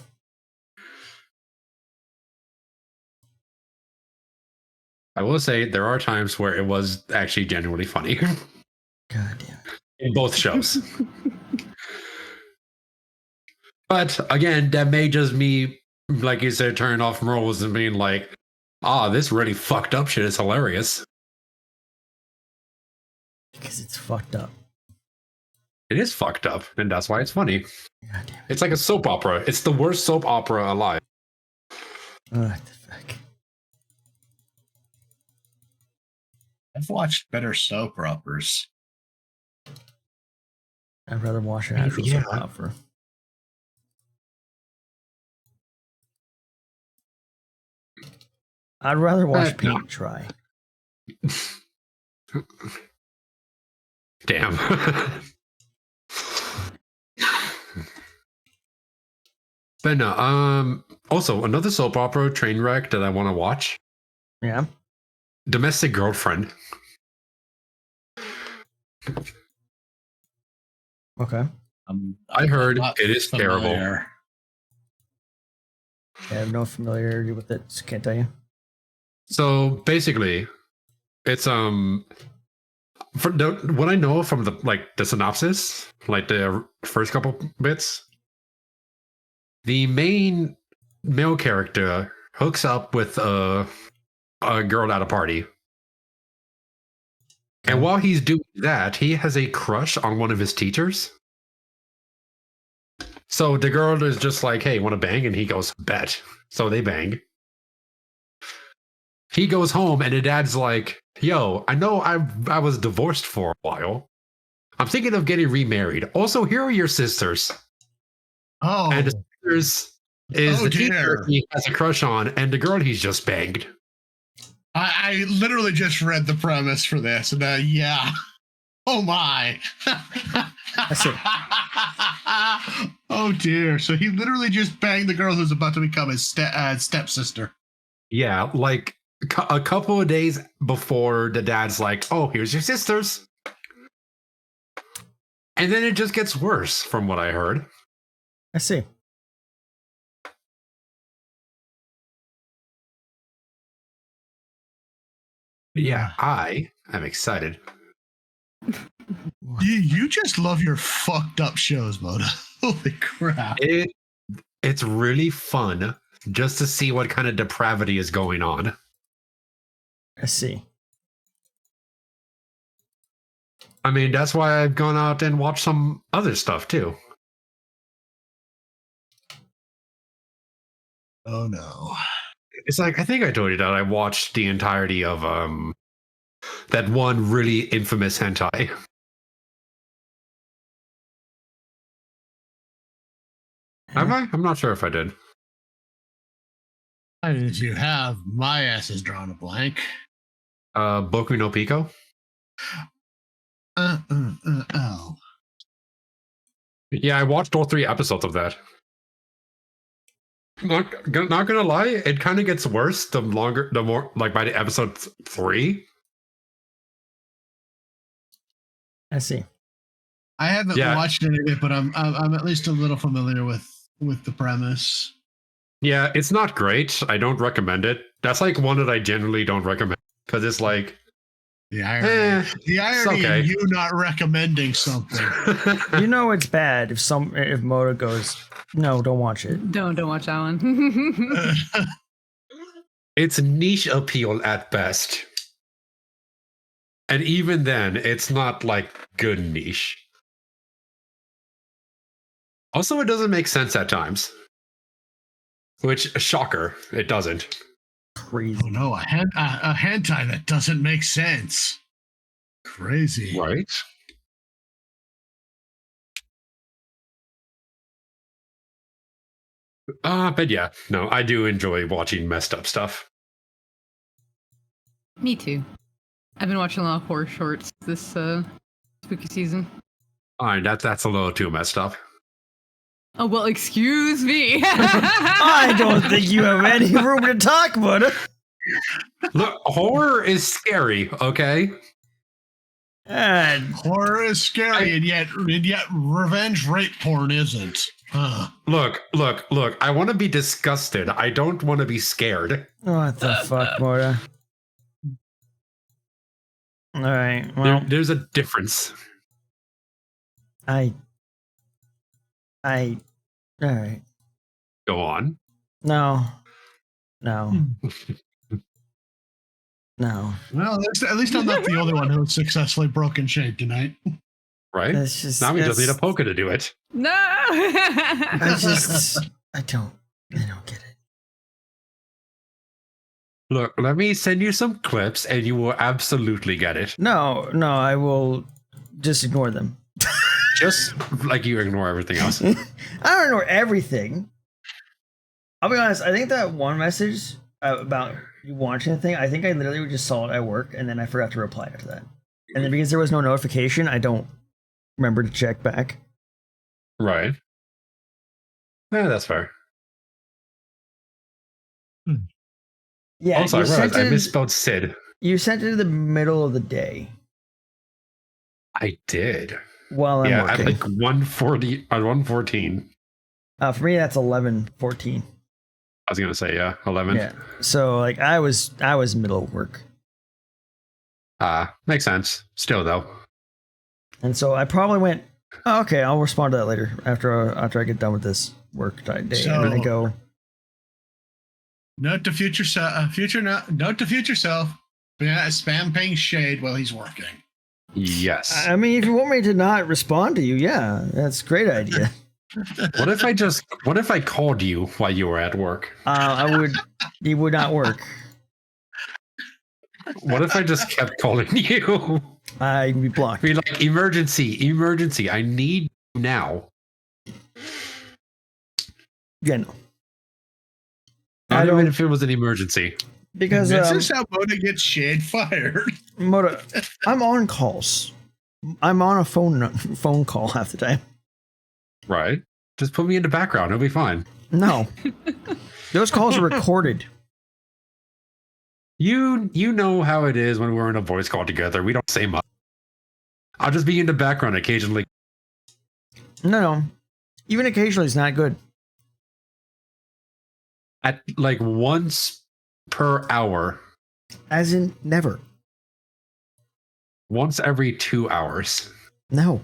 I will say there are times where it was actually genuinely funny God damn it. in both shows. But again, that may just me, like you said, turning off morals and being like, this really fucked up shit is hilarious. Because it's fucked up. It is fucked up, and that's why it's funny. God damn it. It's like a soap opera. It's the worst soap opera alive. What the fuck? I've watched better soap operas. I'd rather watch an actual soap opera. I'd rather watch paint dry. Damn. But no, also another soap opera train wreck that I want to watch. Yeah. Domestic Girlfriend. Okay. I heard not it is terrible. familiar. I have no familiarity with it, so can't tell you. So basically, it's for what I know from the synopsis, like the first couple bits, the main male character hooks up with a girl at a party. And while he's doing that, he has a crush on one of his teachers. So the girl is just like, hey, want to bang? And he goes, bet. So they bang. He goes home and the dad's like, yo, I know I was divorced for a while. I'm thinking of getting remarried. Also, here are your sisters. Oh, And the sisters is the teacher dear. he has a crush on and the girl he's just banged. I literally just read the premise for this, and yeah. Oh my. That's it. Oh dear. So he literally just banged the girl who's about to become his stepsister. Yeah, like a couple of days before the dad's like, oh, here's your sisters. And then it just gets worse from what I heard. I see. Yeah, I am excited. You just love your fucked up shows, Moda. Holy crap. It's really fun just to see what kind of depravity is going on. I see. I mean, that's why I've gone out and watched some other stuff too. Oh no. It's like, I think I told you that I watched the entirety of that one really infamous hentai. Have I? I'm not sure if I did. And if you have, my ass has drawn a blank. Boku no Pico? Oh. Yeah, I watched all 3 episodes of that. Not gonna lie, it kind of gets worse the more, like by the episode 3. I see. I haven't watched any of it, but I'm at least a little familiar with the premise. Yeah, it's not great. I don't recommend it. That's like one that I generally don't recommend because it's like the irony okay. in you not recommending something. You know it's bad if Moda goes, no, don't watch it. Don't watch that one. It's niche appeal at best. And even then, it's not like good niche. Also, it doesn't make sense at times. Which, shocker, it doesn't. Crazy. Oh no, a hentai that doesn't make sense. Crazy. Right? But yeah, no, I do enjoy watching messed up stuff. Me too. I've been watching a lot of horror shorts this spooky season. Alright, that's a little too messed up. Oh, well, excuse me. I don't think you have any room to talk about it. Look, horror is scary, okay? And Horror is scary, and yet revenge rape porn isn't. Look, I want to be disgusted. I don't want to be scared. what the fuck, Moda? All right. Well, There's a difference. I. All right. Go on. No. No. No. Well, at least I'm not the only one who successfully broken shade tonight. Right? That's just. Now we just need a that's- poker to do it. No. I don't get it. Look, let me send you some clips and you will absolutely get it. No, I will just ignore them. Just like you ignore everything else. I don't ignore everything. I'll be honest. I think that one message about you watching the thing, I think I literally just saw it at work and then I forgot to reply after that. And then because there was no notification, I don't remember to check back. Right. Yeah, that's fair. Yeah. Also, I you realized sent I it- misspelled Sid. You sent it in the middle of the day I did. while I'm Yeah, working. at like 1:40 or 1:14. For me, that's 11:14. I was gonna say, yeah, 11. Yeah. So like I was middle of work, Makes sense. Still though. and so I probably went, oh, okay, I'll respond to that later after I get done with this work day. And then I So- go, Note to future self. Note to future self. Yeah, spam ping shade while he's working. Yes. I mean, if you want me to not respond to you, yeah, that's a great idea. What if I called you while you were at work? It would not work. What if I just kept calling you? I'd be blocked. Be like, emergency, I need you now. Yeah, no. Not I even don't- if it was an emergency. Because This is how Moda gets shade fired. Moda, I'm on calls. I'm on a phone call half the time. Right? Just put me in the background, it'll be fine. No. Those calls are recorded. You know how it is when we're in a voice call together. We don't say much. I'll just be in the background occasionally. No. Even occasionally is not good. At like once per hour. As in never. Once every 2 hours. No.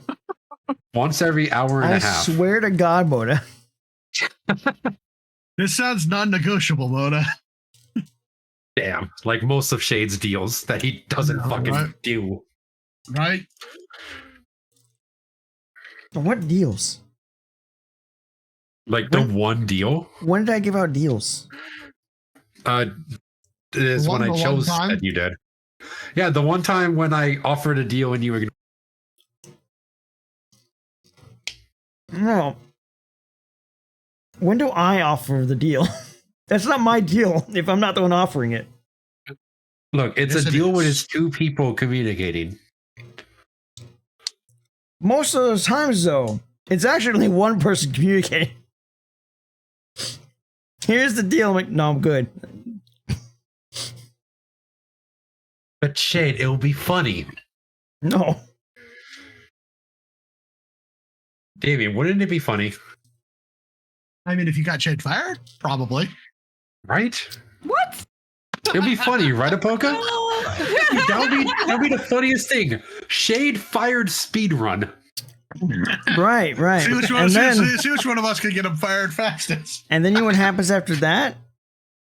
Once every hour and I a half. swear to God, Moda. This sounds non-negotiable, Moda. Damn. Like most of Shade's deals that he doesn't No, fucking right? do. Right? What deals? Like the one deal. When did I give out deals? Is when The I one chose time? that you did. Yeah, the one time when I offered a deal and you ignored. No. When do I offer the deal? That's not my deal if I'm not the one offering it. Look, it's Yes, a it deal when is. it's two people communicating. Most of those times, though, it's actually one person communicating. Here's the deal. I'm like, no, I'm good. But Shade, it'll be funny. No. Damien, wouldn't it be funny? I mean, if you got shade fired, probably. Right? What? It'll be funny, right, Apoka? That would be the funniest thing. Shade fired speedrun. Right. See which one, And then, see which one of us can get him fired fastest. and then you know what happens after that?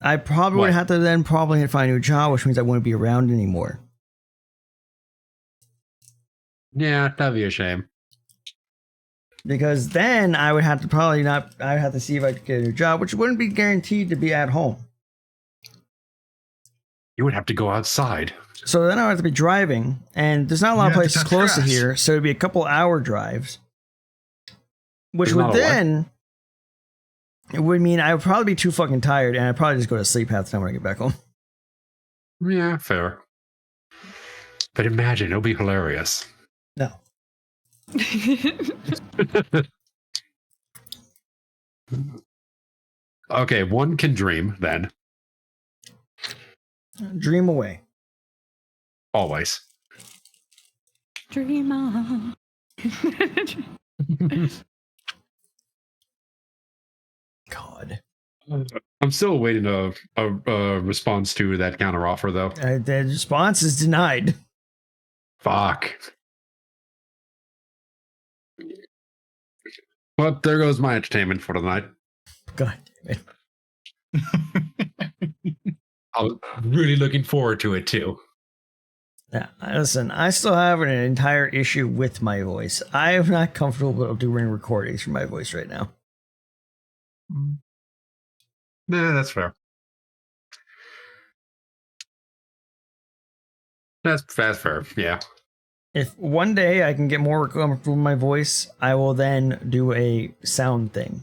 I probably would What? have to then probably find a new job, which means I wouldn't be around anymore. Yeah, that'd be a shame. Because then I would have to probably not, I would have to see if I could get a new job, which wouldn't be guaranteed to be at home. You would have to go outside. So then I would have to be driving, and there's not a lot of You have to places touch close to grass. here, so it'd be a couple hour drives. Which There's would not a what? then, it would mean I would probably be too fucking tired, and I'd probably just go to sleep half the time when I get back home. Yeah, fair. But imagine, it'll be hilarious. No. Okay, one can dream then. Dream away. Always. Dream on. God. I'm still waiting a response to that counteroffer, though. The response is denied. Fuck. Well, there goes my entertainment for tonight. God damn it. I was really looking forward to it too. Yeah, listen, I still have an entire issue with my voice. I am not comfortable doing recordings for my voice right now. Nah, that's fair. That's fair. Yeah. If one day I can get more comfortable with my voice, I will then do a sound thing.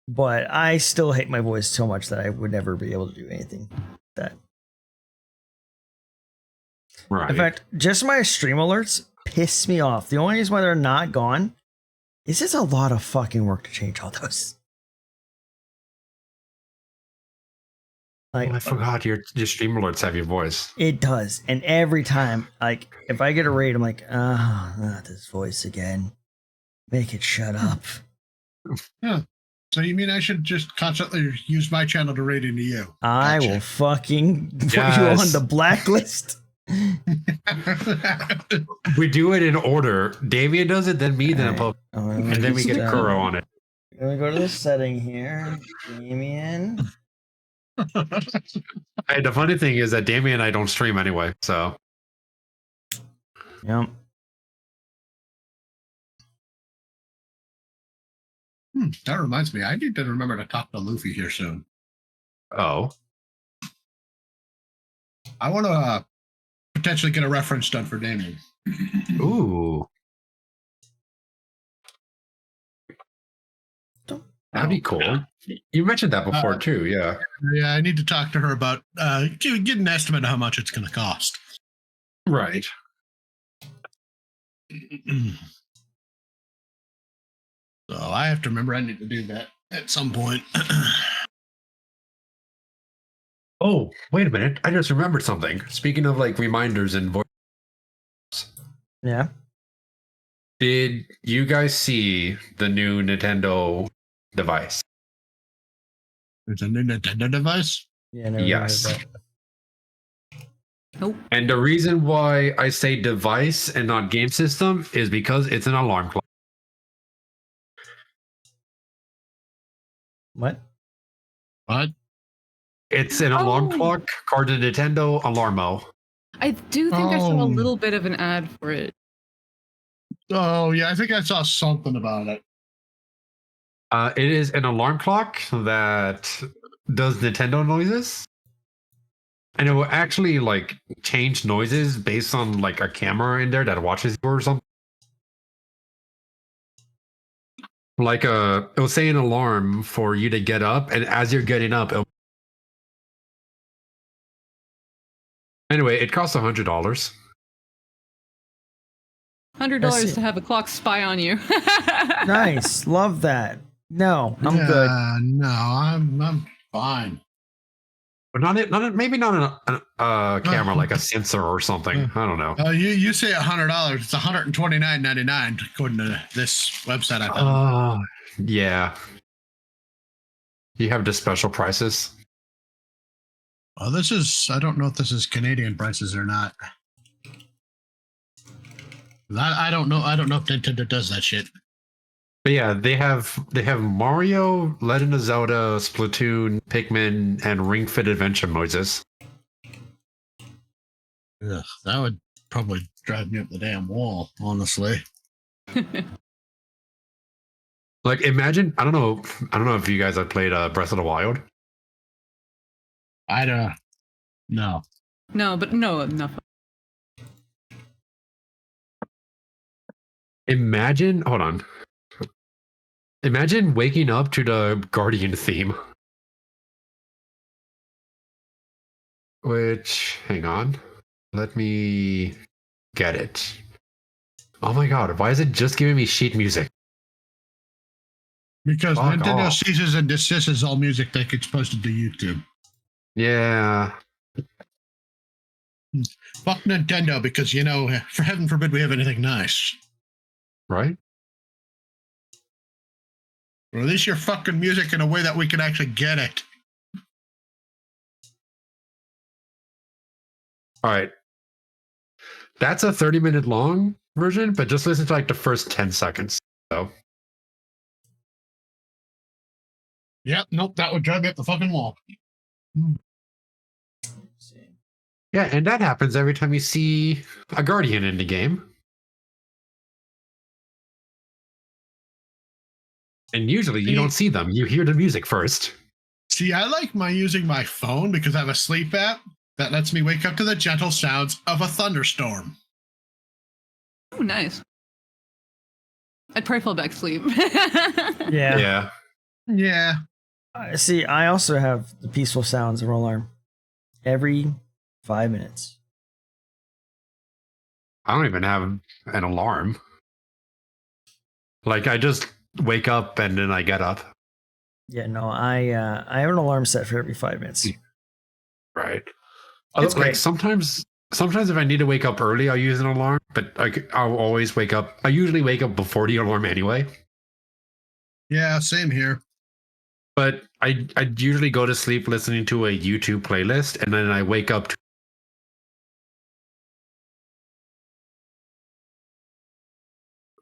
But I still hate my voice so much that I would never be able to do anything like that. Right. In fact, just my stream alerts piss me off. The only reason why they're not gone is it's a lot of fucking work to change all those. Like, I forgot your stream alerts have your voice. it does. And every time, like, if I get a raid, I'm like, not this voice again. Make it shut up. Yeah. So you mean I should just constantly use my channel to rate into you? I Gotcha. will fucking put you Yes. on the blacklist. We do it in order. Damien does it, then me, then Alright. and then we get Kuro on it. Let me go to the setting here. Damien. Hey, the funny thing is that Damien and I don't stream anyway, so Yep. That reminds me, I need to remember to talk to Luffy here soon. oh. I want to potentially get a reference done for Damien. Ooh. That'd be cool. You mentioned that before too, yeah. Yeah, I need to talk to her about get an estimate of how much it's going to cost. Right. So I have to remember I need to do that at some point. Oh, wait a minute. I just remembered something. Speaking of like reminders and voice, Yeah. did you guys see the new Nintendo device? It's a new Nintendo device. Yeah. Never Yes. heard of Nope. And the reason why I say device and not game system is because it's an alarm clock. What? What? It's an alarm Oh. clock, called the Nintendo Alarmo. I do think I saw a Oh. little bit of an ad for it. Oh yeah, I think I saw something about it. It is an alarm clock that does Nintendo noises. And it will actually like change noises based on like a camera in there that watches you or something. Like it'll say an alarm for you to get up, and as you're getting up, anyway, it costs $100. $100 to have a clock spy on you. Nice. Love that. No, I'm good. No, I'm fine. But maybe not a camera, like a sensor or something. I don't know. You say $100. It's $129.99 according to this website I found. Yeah. You have the special prices. Well, I don't know if this is Canadian prices or not. I don't know. I don't know if Nintendo does that shit. But yeah, they have Mario, Legend of Zelda, Splatoon, Pikmin, and Ring Fit Adventure noises. Ugh, that would probably drive me up the damn wall, honestly. Like, imagine, I don't know if you guys have played Breath of the Wild. I don't know. No, but no, enough. Imagine waking up to the Guardian theme. Which, hang on, let me get it. Oh my god, why is it just giving me sheet music? Because Fuck Nintendo off. ceases and desists all music that gets posted to YouTube. Yeah. Fuck Nintendo, because, for heaven forbid we have anything nice. Right? Release your fucking music in a way that we can actually get it. All right. That's a 30-minute long version, but just listen to like the first 10 seconds. So Yep, nope, that would drive me up the fucking wall. yeah, and that happens every time you see a Guardian in the game. And usually you don't see them. You hear the music first. See, I like using my phone because I have a sleep app that lets me wake up to the gentle sounds of a thunderstorm. Oh, nice. I'd probably fall back asleep. Yeah. Yeah. See, I also have the peaceful sounds of an alarm every 5 minutes. I don't even have an alarm. Like I just wake up and then I get up. Yeah, no, I have an alarm set for every 5 minutes. Right. It's Like great. sometimes if I need to wake up early, I'll use an alarm, but I'll always wake up. I usually wake up before the alarm anyway. Yeah, same here. But I usually go to sleep listening to a YouTube playlist, and then I wake up to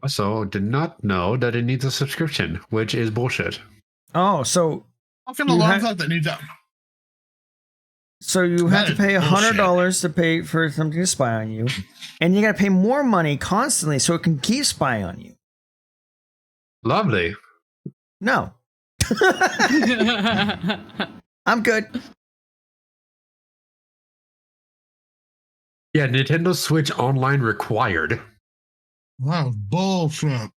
also did not know that it needs a subscription, which is bullshit. Oh, so How can You alarm ha- clock that needs that? you That have to is pay bullshit. $100 to pay for something to spy on you, and you got to pay more money constantly so it can keep spying on you. Lovely. No, I'm good. Yeah, Nintendo Switch Online required. Wow, bullshit.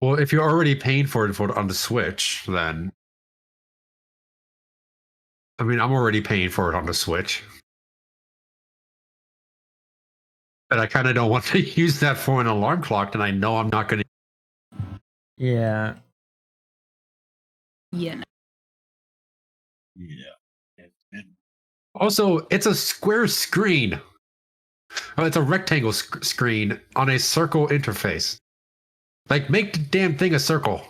Well, if you're already paying for it on the Switch, then I mean, I'm already paying for it on the Switch. But I kind of don't want to use that for an alarm clock, and I know I'm not going to. Yeah, Yeah. Yeah. Also, it's a square screen. Oh, it's a rectangle screen on a circle interface. Like, make the damn thing a circle.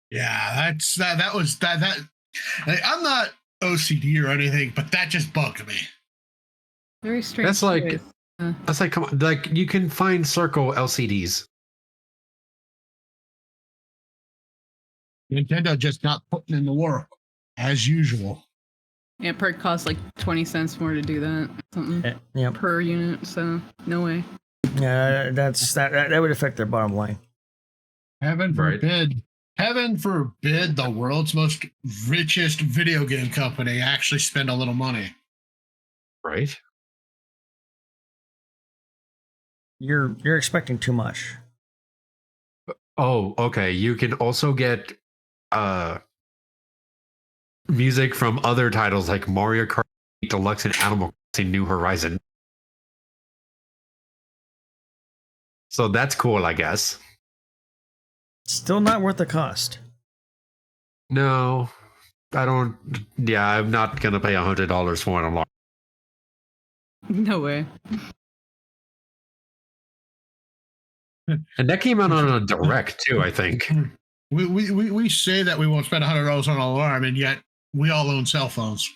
Yeah, that's that was that like, I'm not OCD or anything, but that just bugged me. Very strange. That's like- choice. That's like, come on, like you can find circle LCDs. Nintendo just not putting in the work as usual. Yeah, it probably costs like 20 cents more to do that. Something yeah, per unit, so no way. yeah. That would affect their bottom line. Heaven Right. forbid. Heaven forbid the world's most richest video game company actually spend a little money. Right? You're expecting too much. Oh, okay. You can also get music from other titles like Mario Kart Deluxe and Animal Crossing New Horizon. So that's cool, I guess. Still not worth the cost. No, I don't. Yeah, I'm not gonna pay $100 for an alarm. No way. And that came out on a direct too, I think. We say that we won't spend $100 on an alarm, and yet we all own cell phones.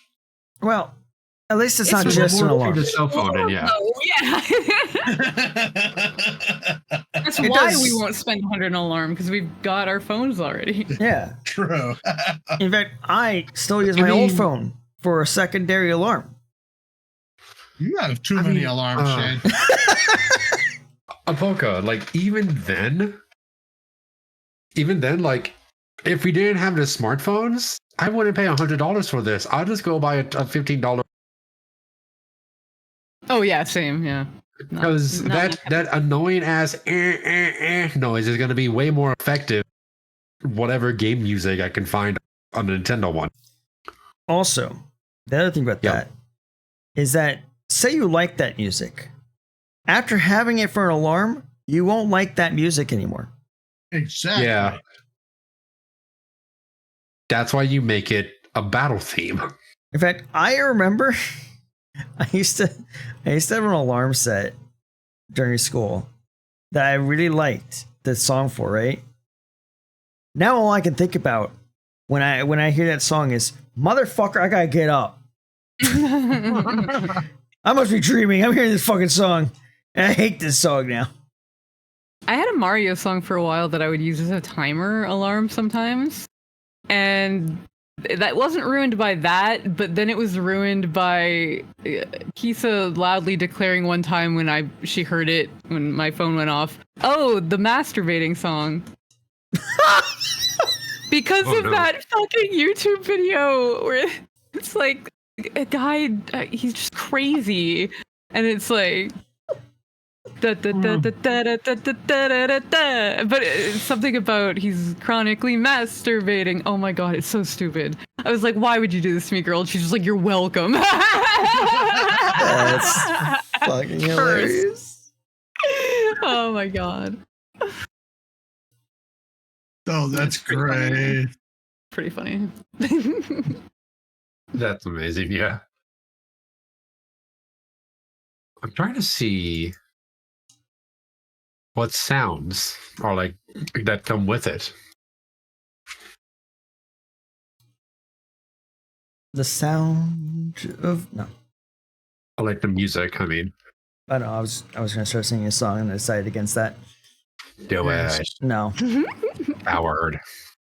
Well, at least it's It's not a just an reward for alarm. the cell phone, and yeah. Oh, yeah. That's It why does- we won't spend 100 on an alarm, because we've got our phones already. Yeah. True. In fact, I still use I my old mean- phone for a secondary alarm. You have too I many mean, alarms, Shane. Apoka, like even then, like if we didn't have the smartphones, I wouldn't pay $100 for this. I'll just go buy a $15 Oh, yeah, same, yeah. Not- because not that annoying ass noise is going to be way more effective. Whatever game music I can find on the Nintendo one. Also, the other thing about Yep. that is that say you like that music. After having it for an alarm, you won't like that music anymore. Exactly. Yeah. That's why you make it a battle theme. In fact, I remember I used to have an alarm set during school that I really liked the song for, right? Now all I can think about when I hear that song is motherfucker, I gotta get up. I must be dreaming. I'm hearing this fucking song. And I hate this song now. I had a Mario song for a while that I would use as a timer alarm sometimes. And that wasn't ruined by that, but then it was ruined by Kisa loudly declaring one time when she heard it when my phone went off, "Oh, the masturbating song." Because of that fucking YouTube video where it's like a guy, he's just crazy, and it's like da, da, da, da, da, da, da, da, da, da, da. But it's something about he's chronically masturbating. Oh my god, it's so stupid. I was like, why would you do this to me, girl? And she's just like, you're welcome. That's fucking hilarious. Oh my god. Oh, that's great. Pretty funny. That's amazing. Yeah. I'm trying to see what sounds are like that come with it. The sound of no. I like the music. I mean, I don't know. I was gonna start singing a song and I decided against that. do it. No. Howard.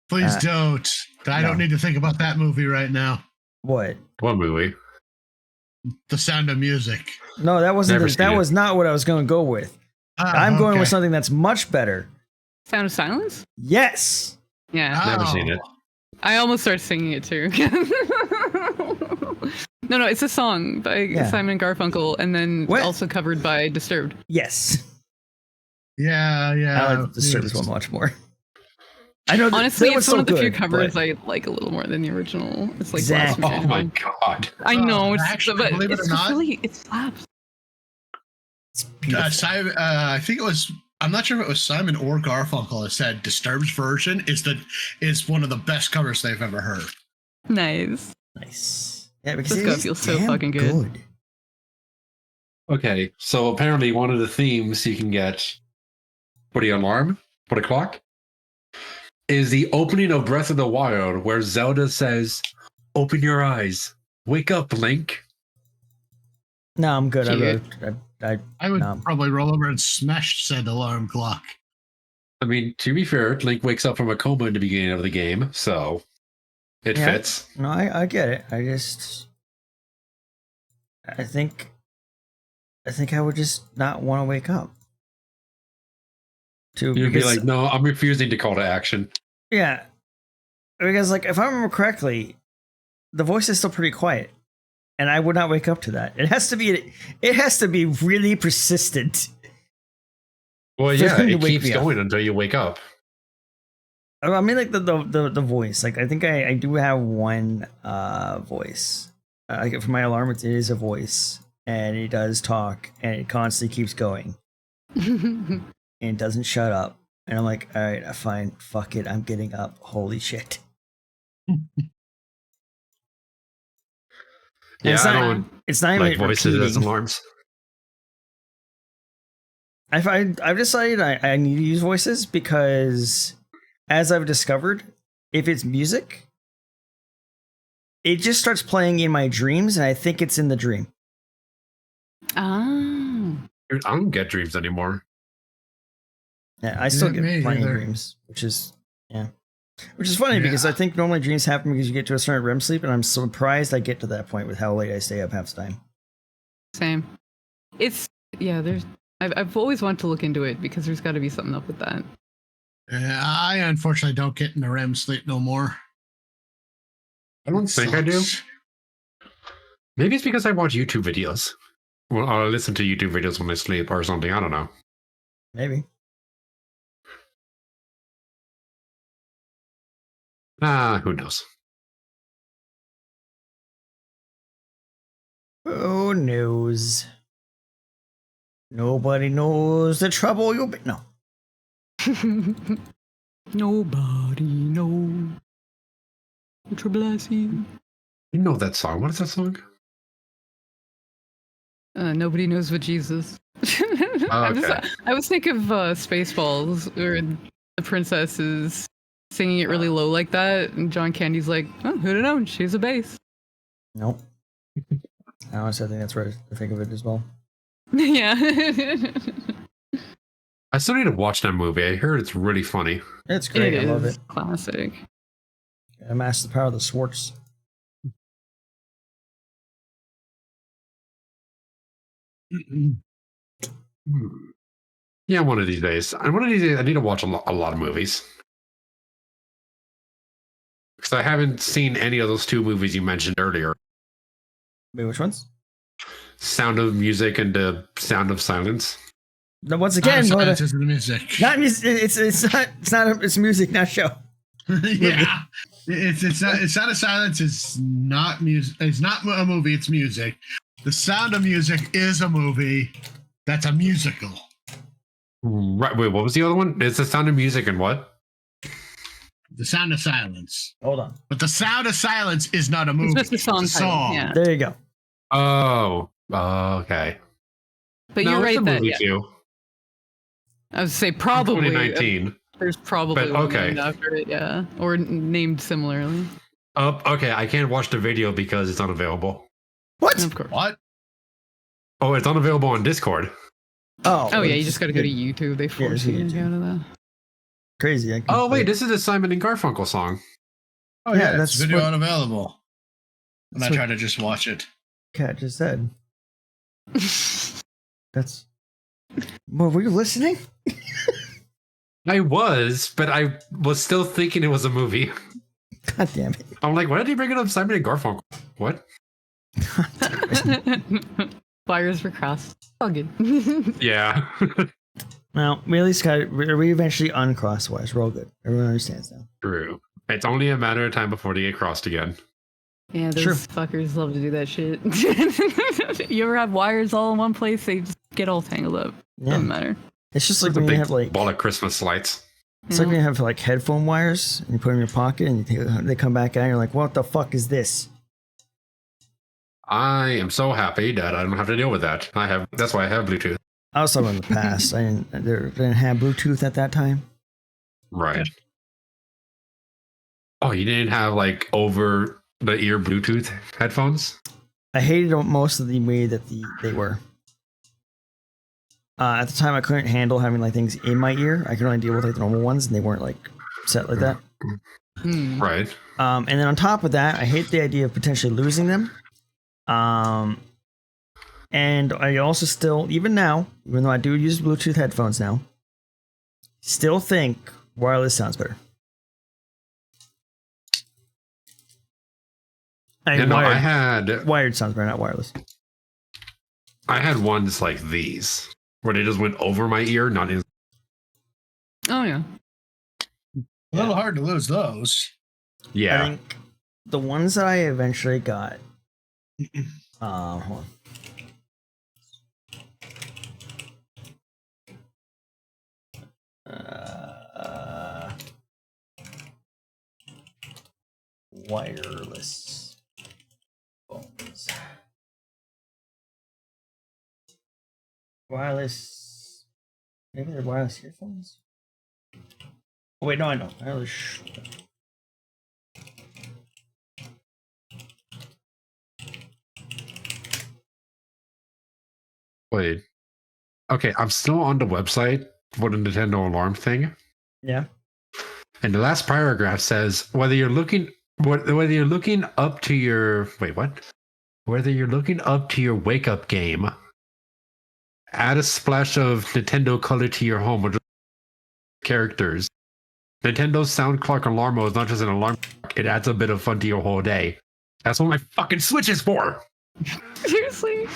Please don't. I don't need to think about that movie right now. What? What movie? The Sound of Music. No, that wasn't. That was not what I was going to go with. I'm going with something that's much better. Sound of Silence? Yes. Yeah. Never seen it. I almost started singing it too. No, it's a song by Simon and Garfunkel, and then also covered by Disturbed. Yes. Yeah. I like the Disturbed one much more. I know. Honestly, it's one of the few good, covers I like a little more than the original. It's like exactly. Oh my god! I know, actually, believe it or not, it slaps. It's beautiful. Simon, I think it was. I'm not sure if it was Simon or Garfunkel that said Disturbed's version is one of the best covers they've ever heard. Nice. Yeah, because This guy feels so fucking good. Okay, so apparently one of the themes you can get for the alarm, for the clock, is the opening of Breath of the Wild, where Zelda says, "Open your eyes, wake up, Link." No, I'm good. I would probably roll over and smash said alarm clock. I mean, to be fair, Link wakes up from a coma in the beginning of the game, so it fits. No, I get it. I think I would just not want to wake up. You'd be like, no, I'm refusing to call to action. Yeah. Because, like, if I remember correctly, the voice is still pretty quiet. And I would not wake up to that. It has to be really persistent. Well, yeah, it keeps going until you wake up. I mean, like, the voice. Like, I think I do have one voice. Like, for my alarm, it is a voice. And it does talk. And it constantly keeps going. And it doesn't shut up. And I'm like, all right, fine, fuck it, I'm getting up. Holy shit. Yeah, it's not like even voices repeating. as alarms. I've decided I need to use voices because, as I've discovered, if it's music, it just starts playing in my dreams, and I think it's in the dream. Oh. I don't get dreams anymore. Yeah, I still get plenty of dreams, which is funny because I think normally dreams happen because you get to a certain REM sleep, and I'm surprised I get to that point with how late I stay up half the time. Same. I've always wanted to look into it because there's got to be something up with that. I unfortunately don't get into REM sleep no more. I don't think I do. Maybe it's because I watch YouTube videos. Well, I listen to YouTube videos when I sleep or something. I don't know. Maybe. Who knows? Who knows? Nobody knows the trouble you'll be. No. Nobody knows the trouble I see. You know that song. What is that song? Nobody knows but Jesus. Okay. I was thinking of Spaceballs, where the princess is singing it really low like that, and John Candy's like, "Oh, who'd have known? She's a bass." Nope. Honestly, I think that's right to think of it as well. Yeah. I still need to watch that movie. I heard it's really funny. It's great. I love is it. classic. I master the power of the Swartz. Yeah, one of these days. I need to watch a lot of movies. Because I haven't seen any of those 2 movies you mentioned earlier. Wait, which ones? Sound of Music and The Sound of Silence. No, once again, Silence is the music. not music. It's music, not show. Yeah, it's not a silence. It's not music. It's not a movie. It's music. The Sound of Music is a movie. That's a musical. Right. Wait, what was the other one? It's The Sound of Music and what? The Sound of Silence. Hold on. But The Sound of Silence is not a movie. It's just a song. It's a song. Yeah. There you go. Oh, okay. But No, you're it's right a that movie yeah. too. I would say probably 2019. There's probably But, one okay. named after it, yeah, or named similarly. Okay, I can't watch the video because it's unavailable. What? Of course. What? Oh, it's unavailable on Discord. Oh yeah, you just got to go to YouTube. They force it's you to YouTube. go to that. Crazy. I can Oh play wait, it. this is a Simon and Garfunkel song. Oh Yeah, yeah, that's that's video what- unavailable. And I That's what- tried to just watch it. Cat just said. That's. Well, were you listening? I was, but I was still thinking it was a movie. God damn it. I'm like, why did he bring it up Simon and Garfunkel? What? Fires for cross. All good. Yeah. Well, we at least got. We eventually uncrosswise. We're all good. Everyone understands now. True. It's only a matter of time before they get crossed again. Yeah, those Sure. fuckers love to do that shit. You ever have wires all in one place? They just get all tangled up. Yeah. Doesn't matter. It's just It's like a when you big have like. ball of Christmas lights. It's like when you have like headphone wires and you put them in your pocket and they come back out and you're like, what the fuck is this? I am so happy that I don't have to deal with that. That's why I have Bluetooth. I was talking in the past. I didn't have Bluetooth at that time. Right. Oh, you didn't have like over the ear Bluetooth headphones? I hated most of the way that they were. At the time, I couldn't handle having like things in my ear. I could only deal with like the normal ones, and they weren't like set like that. Hmm. Right. And then on top of that, I hate the idea of potentially losing them. And I also still, even now, even though I do use Bluetooth headphones now, still think wireless sounds better. Yeah, no, Wired sounds better, not wireless. I had ones like these where they just went over my ear, not in. Oh yeah. A little hard to lose those. Yeah. I think the ones that I eventually got. Hold on. Wireless phones. Wireless. Maybe they're wireless earphones. Oh wait, no, I know. Wireless. Wait. Okay, I'm still on the website for the Nintendo alarm thing. Yeah. And the last paragraph says whether you're looking up to your whether you're looking up to your wake up game, add a splash of Nintendo color to your home with characters. Nintendo's sound clock alarm mode is not just an alarm clock, it adds a bit of fun to your whole day. That's what my fucking Switch is for. Seriously.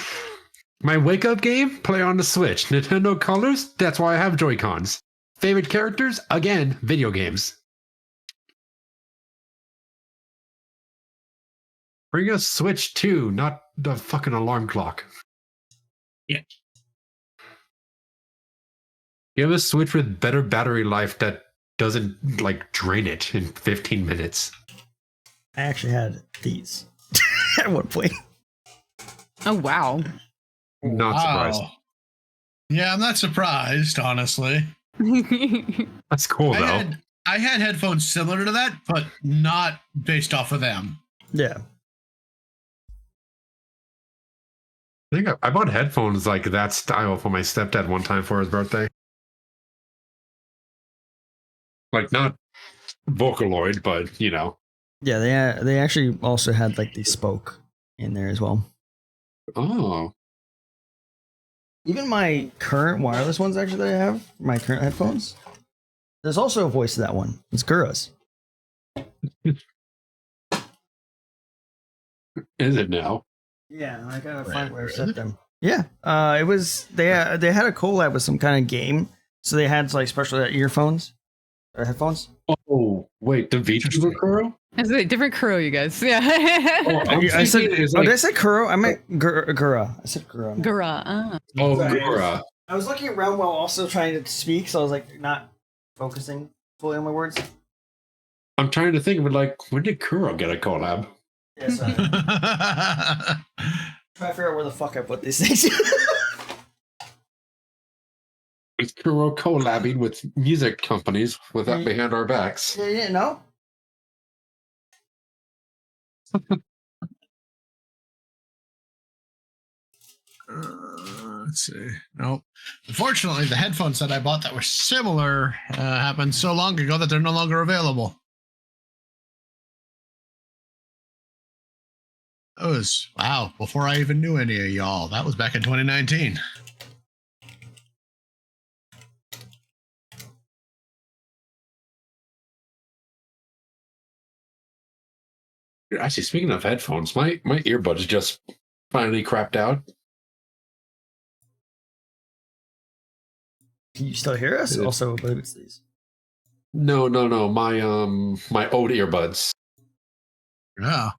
My wake up game, play on the Switch. Nintendo colors, that's why I have Joy-Cons. Favorite characters, again, video games. Bring a Switch too, not the fucking alarm clock. Yeah. You have a Switch with better battery life that doesn't like drain it in 15 minutes. I actually had these at one point. Oh wow. Not surprised. Yeah, I'm not surprised, honestly. That's cool though. I had headphones similar to that, but not based off of them. Yeah. think I bought headphones like that style for my stepdad one time for his birthday. Like not Vocaloid, but you know. Yeah, they actually also had like the spoke in there as well. Oh, Even my current wireless ones actually that I have, my current headphones, there's also a voice to that one. It's Gura's. is it now? Yeah, I gotta find where I set them. Yeah, it was they had a collab with some kind of game, so they had like special earphones or headphones. Oh, wait, the VTuber Kuro? It's a different Kuro, you guys. Yeah. Oh, I said, it's oh, like, did I say Kuro? I meant Gura. I said Gura. Gura. oh, Sorry. Gura. I was looking around while also trying to speak, so I was like not focusing fully on my words. I'm trying to think of it like, when did Kuro get a collab? Yeah, sorry. Try to figure out where the fuck I put these things. It's Kuro collabing with music companies with that behind our backs. Yeah, no. Let's see. Nope. Unfortunately, the headphones that I bought that were similar happened so long ago that they're no longer available. That was, wow, before I even knew any of y'all. That was back in 2019. Actually, speaking of headphones, my earbuds just finally crapped out. Can you still hear us? Also, but it's these. No. My old earbuds. Yeah.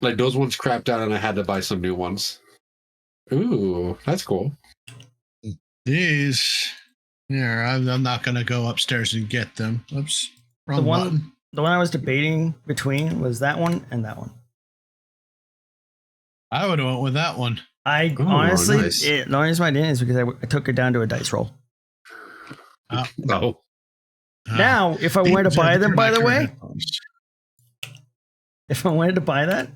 Like those ones crapped out and I had to buy some new ones. Ooh, that's cool. These, yeah, I'm not going to go upstairs and get them. Oops. Wrong button. The one I was debating between was that one and that one. I would have went with that one. Honestly, nice. the only reason I didn't is because I took it down to a dice roll. No. Now, if I wanted to buy them, by the way, headphones. if I wanted to buy that,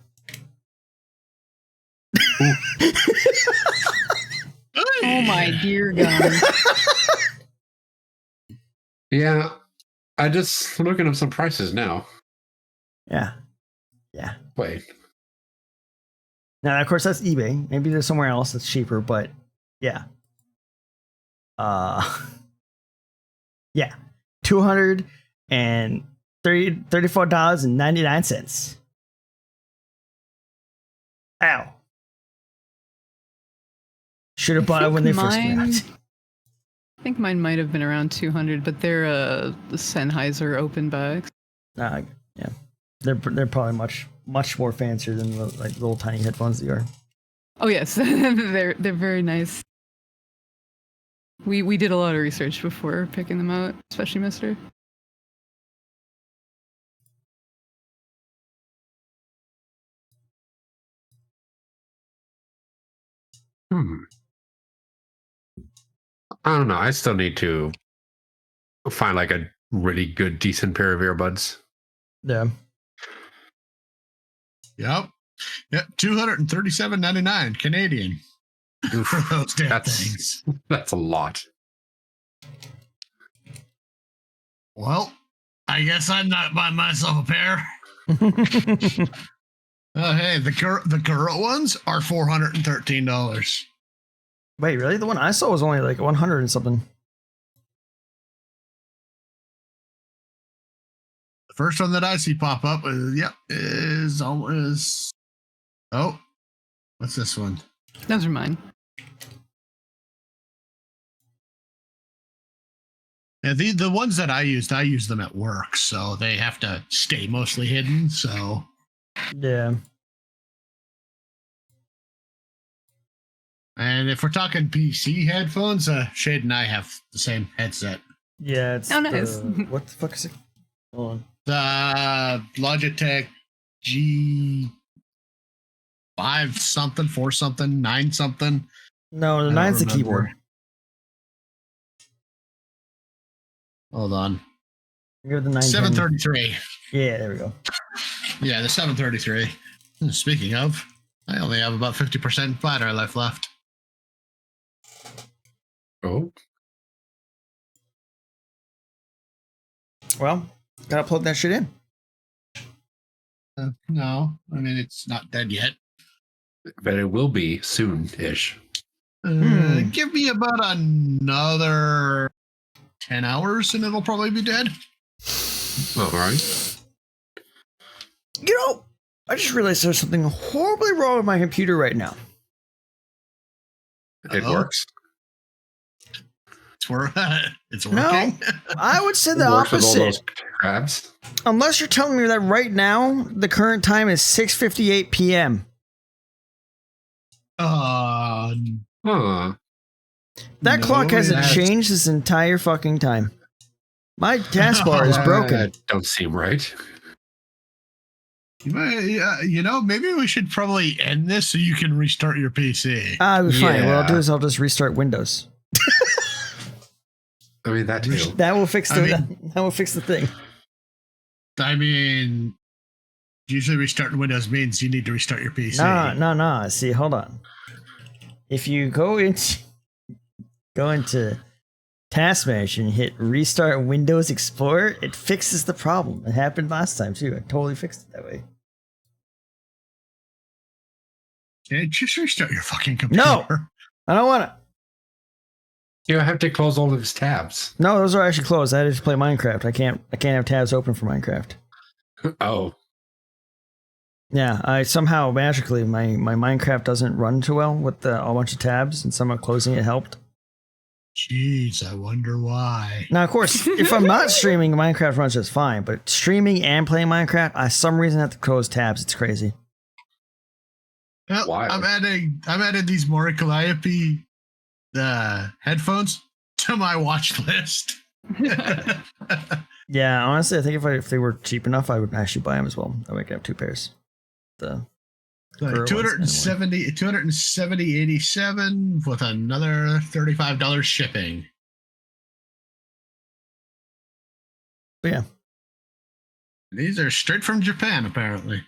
Oh my dear God. Yeah, I just looking at some prices now. yeah. Wait, Now, of course, that's eBay. Maybe there's somewhere else that's cheaper, but yeah. Yeah. $234.99. Ow. Should have bought it when they first came out. I think mine might have been around 200, but they're the Sennheiser open bags. Yeah. They're probably much more fancier than the like little tiny headphones they are. Oh yes, they're very nice. We did a lot of research before picking them out, especially Mister. I don't know. I still need to find like a really good, decent pair of earbuds. Yeah. Yep. $237.99 Canadian. For those damn things. That's a lot. Well, I guess I'm not buying myself a pair. Oh, hey, the current ones are $413. Wait, really? The one I saw was only like 100 and something. The first one that I see pop up is almost. Oh, what's this one? Those are mine. Yeah, the ones that I use them at work, so they have to stay mostly hidden. So Yeah. and if we're talking PC headphones, Shade and I have the same headset. Yeah, it's Oh, nice. what the fuck is it? Hold on. The Logitech G5 something, 4 something, 9 something. No, the I don't 9's the remember. keyboard. Hold on. Give the 9. 733. Yeah, there we go. Yeah, the 733. Speaking of, I only have about 50% battery life left. Oh, Well, gotta plug that shit in. No, I mean it's not dead yet. but it will be soon-ish. Give me about another 10 hours and it'll probably be dead. All right. You know, I just realized there's something horribly wrong with my computer right now. It Uh-oh. works. It's working. No, I would say It the works with all opposite. those crabs. Unless you're telling me that right now the current time is 6:58 p.m. Uh, Huh. That No, clock hasn't that's- changed this entire fucking time. My taskbar is broken. That don't seem right. you know, maybe we should probably end this so you can restart your PC. Ah, fine. What I'll do Yeah. is I'll just restart Windows. I mean, that too. That will fix the. I that will fix the thing. I mean, usually restarting Windows means you need to restart your PC. No. See, hold on. If you go into Task Manager and hit Restart Windows Explorer, it fixes the problem. It happened last time too. I totally fixed it that way. Yeah, just restart your fucking computer. No! I don't want to. You have to close all of his tabs. No, those are actually closed. I just play Minecraft. I can't have tabs open for Minecraft. Oh, Yeah, I somehow magically my Minecraft doesn't run too well with a bunch of tabs, and somehow closing it helped. Jeez, I wonder why. Now, of course, if I'm not streaming, Minecraft runs just fine. But streaming and playing Minecraft, I some reason have to close tabs. It's crazy. Well, Why? I'm adding these Mori Calliope headphones to my watch list. Yeah, honestly, I think if they were cheap enough, I would actually buy them as well. I would have 2 pairs. The Like Fur ones, 270.87 with another $35 shipping. But yeah, These are straight from Japan, apparently.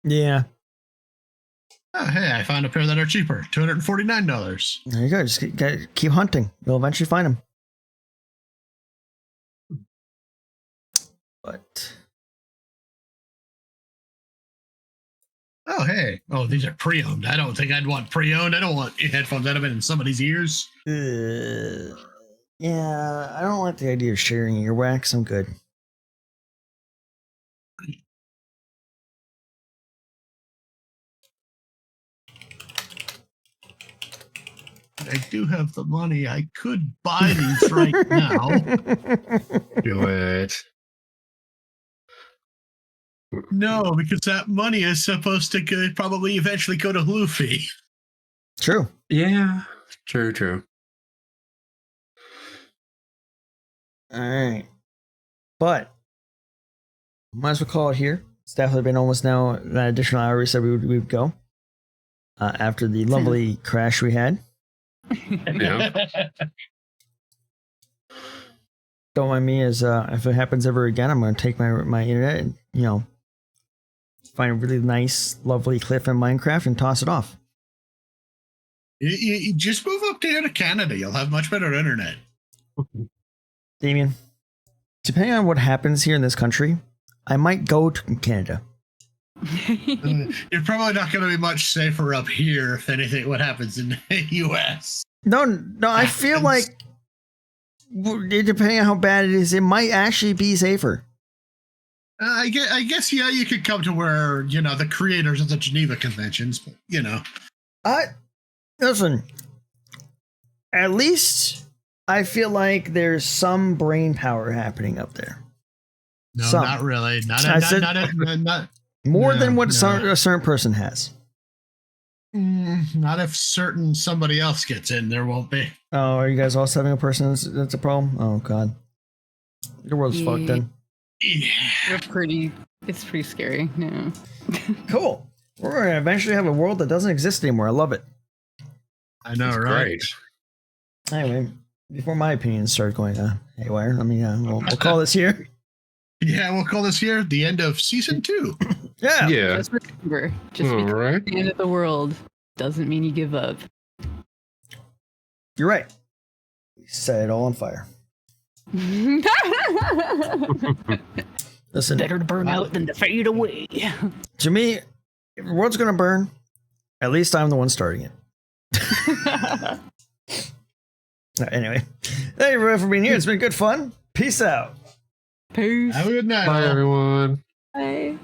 yeah. Oh, hey, I found a pair that are cheaper. $249. There you go. Just keep hunting. You'll eventually find them. But Oh, hey. Oh, these are pre-owned. I don't think I'd want pre-owned. I don't want headphones that have been in somebody's ears. yeah, I don't like the idea of sharing earwax. I'm good. But I do have the money. I could buy these right now. do it. No, because that money is supposed to probably eventually go to Luffy. True. Yeah, true. All right. But might as well call it here. It's definitely been almost now that additional hour we said we would go. After the lovely crash we had. Yeah. Don't mind me, as if it happens ever again, I'm going to take my internet and, find a really nice, lovely cliff in Minecraft and toss it off. You just move up here to Canada. You'll have much better internet. Damien, depending on what happens here in this country, I might go to Canada. You're probably not going to be much safer up here if anything what happens in the US. No, I feel like, depending on how bad it is, it might actually be safer. I guess, yeah, you could come to where, the creators of the Geneva Conventions, but, Listen, at least I feel like there's some brain power happening up there. No, Some. not really. Not More No, than what no. a certain person has. not if somebody else gets in, there won't be. Oh, are you guys also having a person that's a problem? Oh, God. Your world's fucked then. Yeah. It's pretty scary. Yeah. Cool. We're going to eventually have a world that doesn't exist anymore. I love it. I know, That's right? great. Anyway, before my opinions start going haywire, we'll call this here. Yeah, we'll call this here the end of season 2. Yeah. Yeah. Just remember, just All because right. it's the end of the world doesn't mean you give up. You're right. Set it all on fire. Listen, Better to burn out than to fade away. to me, if the world's gonna burn, at least I'm the one starting it. Anyway, thank you everyone for being here. It's been good fun. Peace out. Peace. Have a good night. Bye, all. everyone. Bye.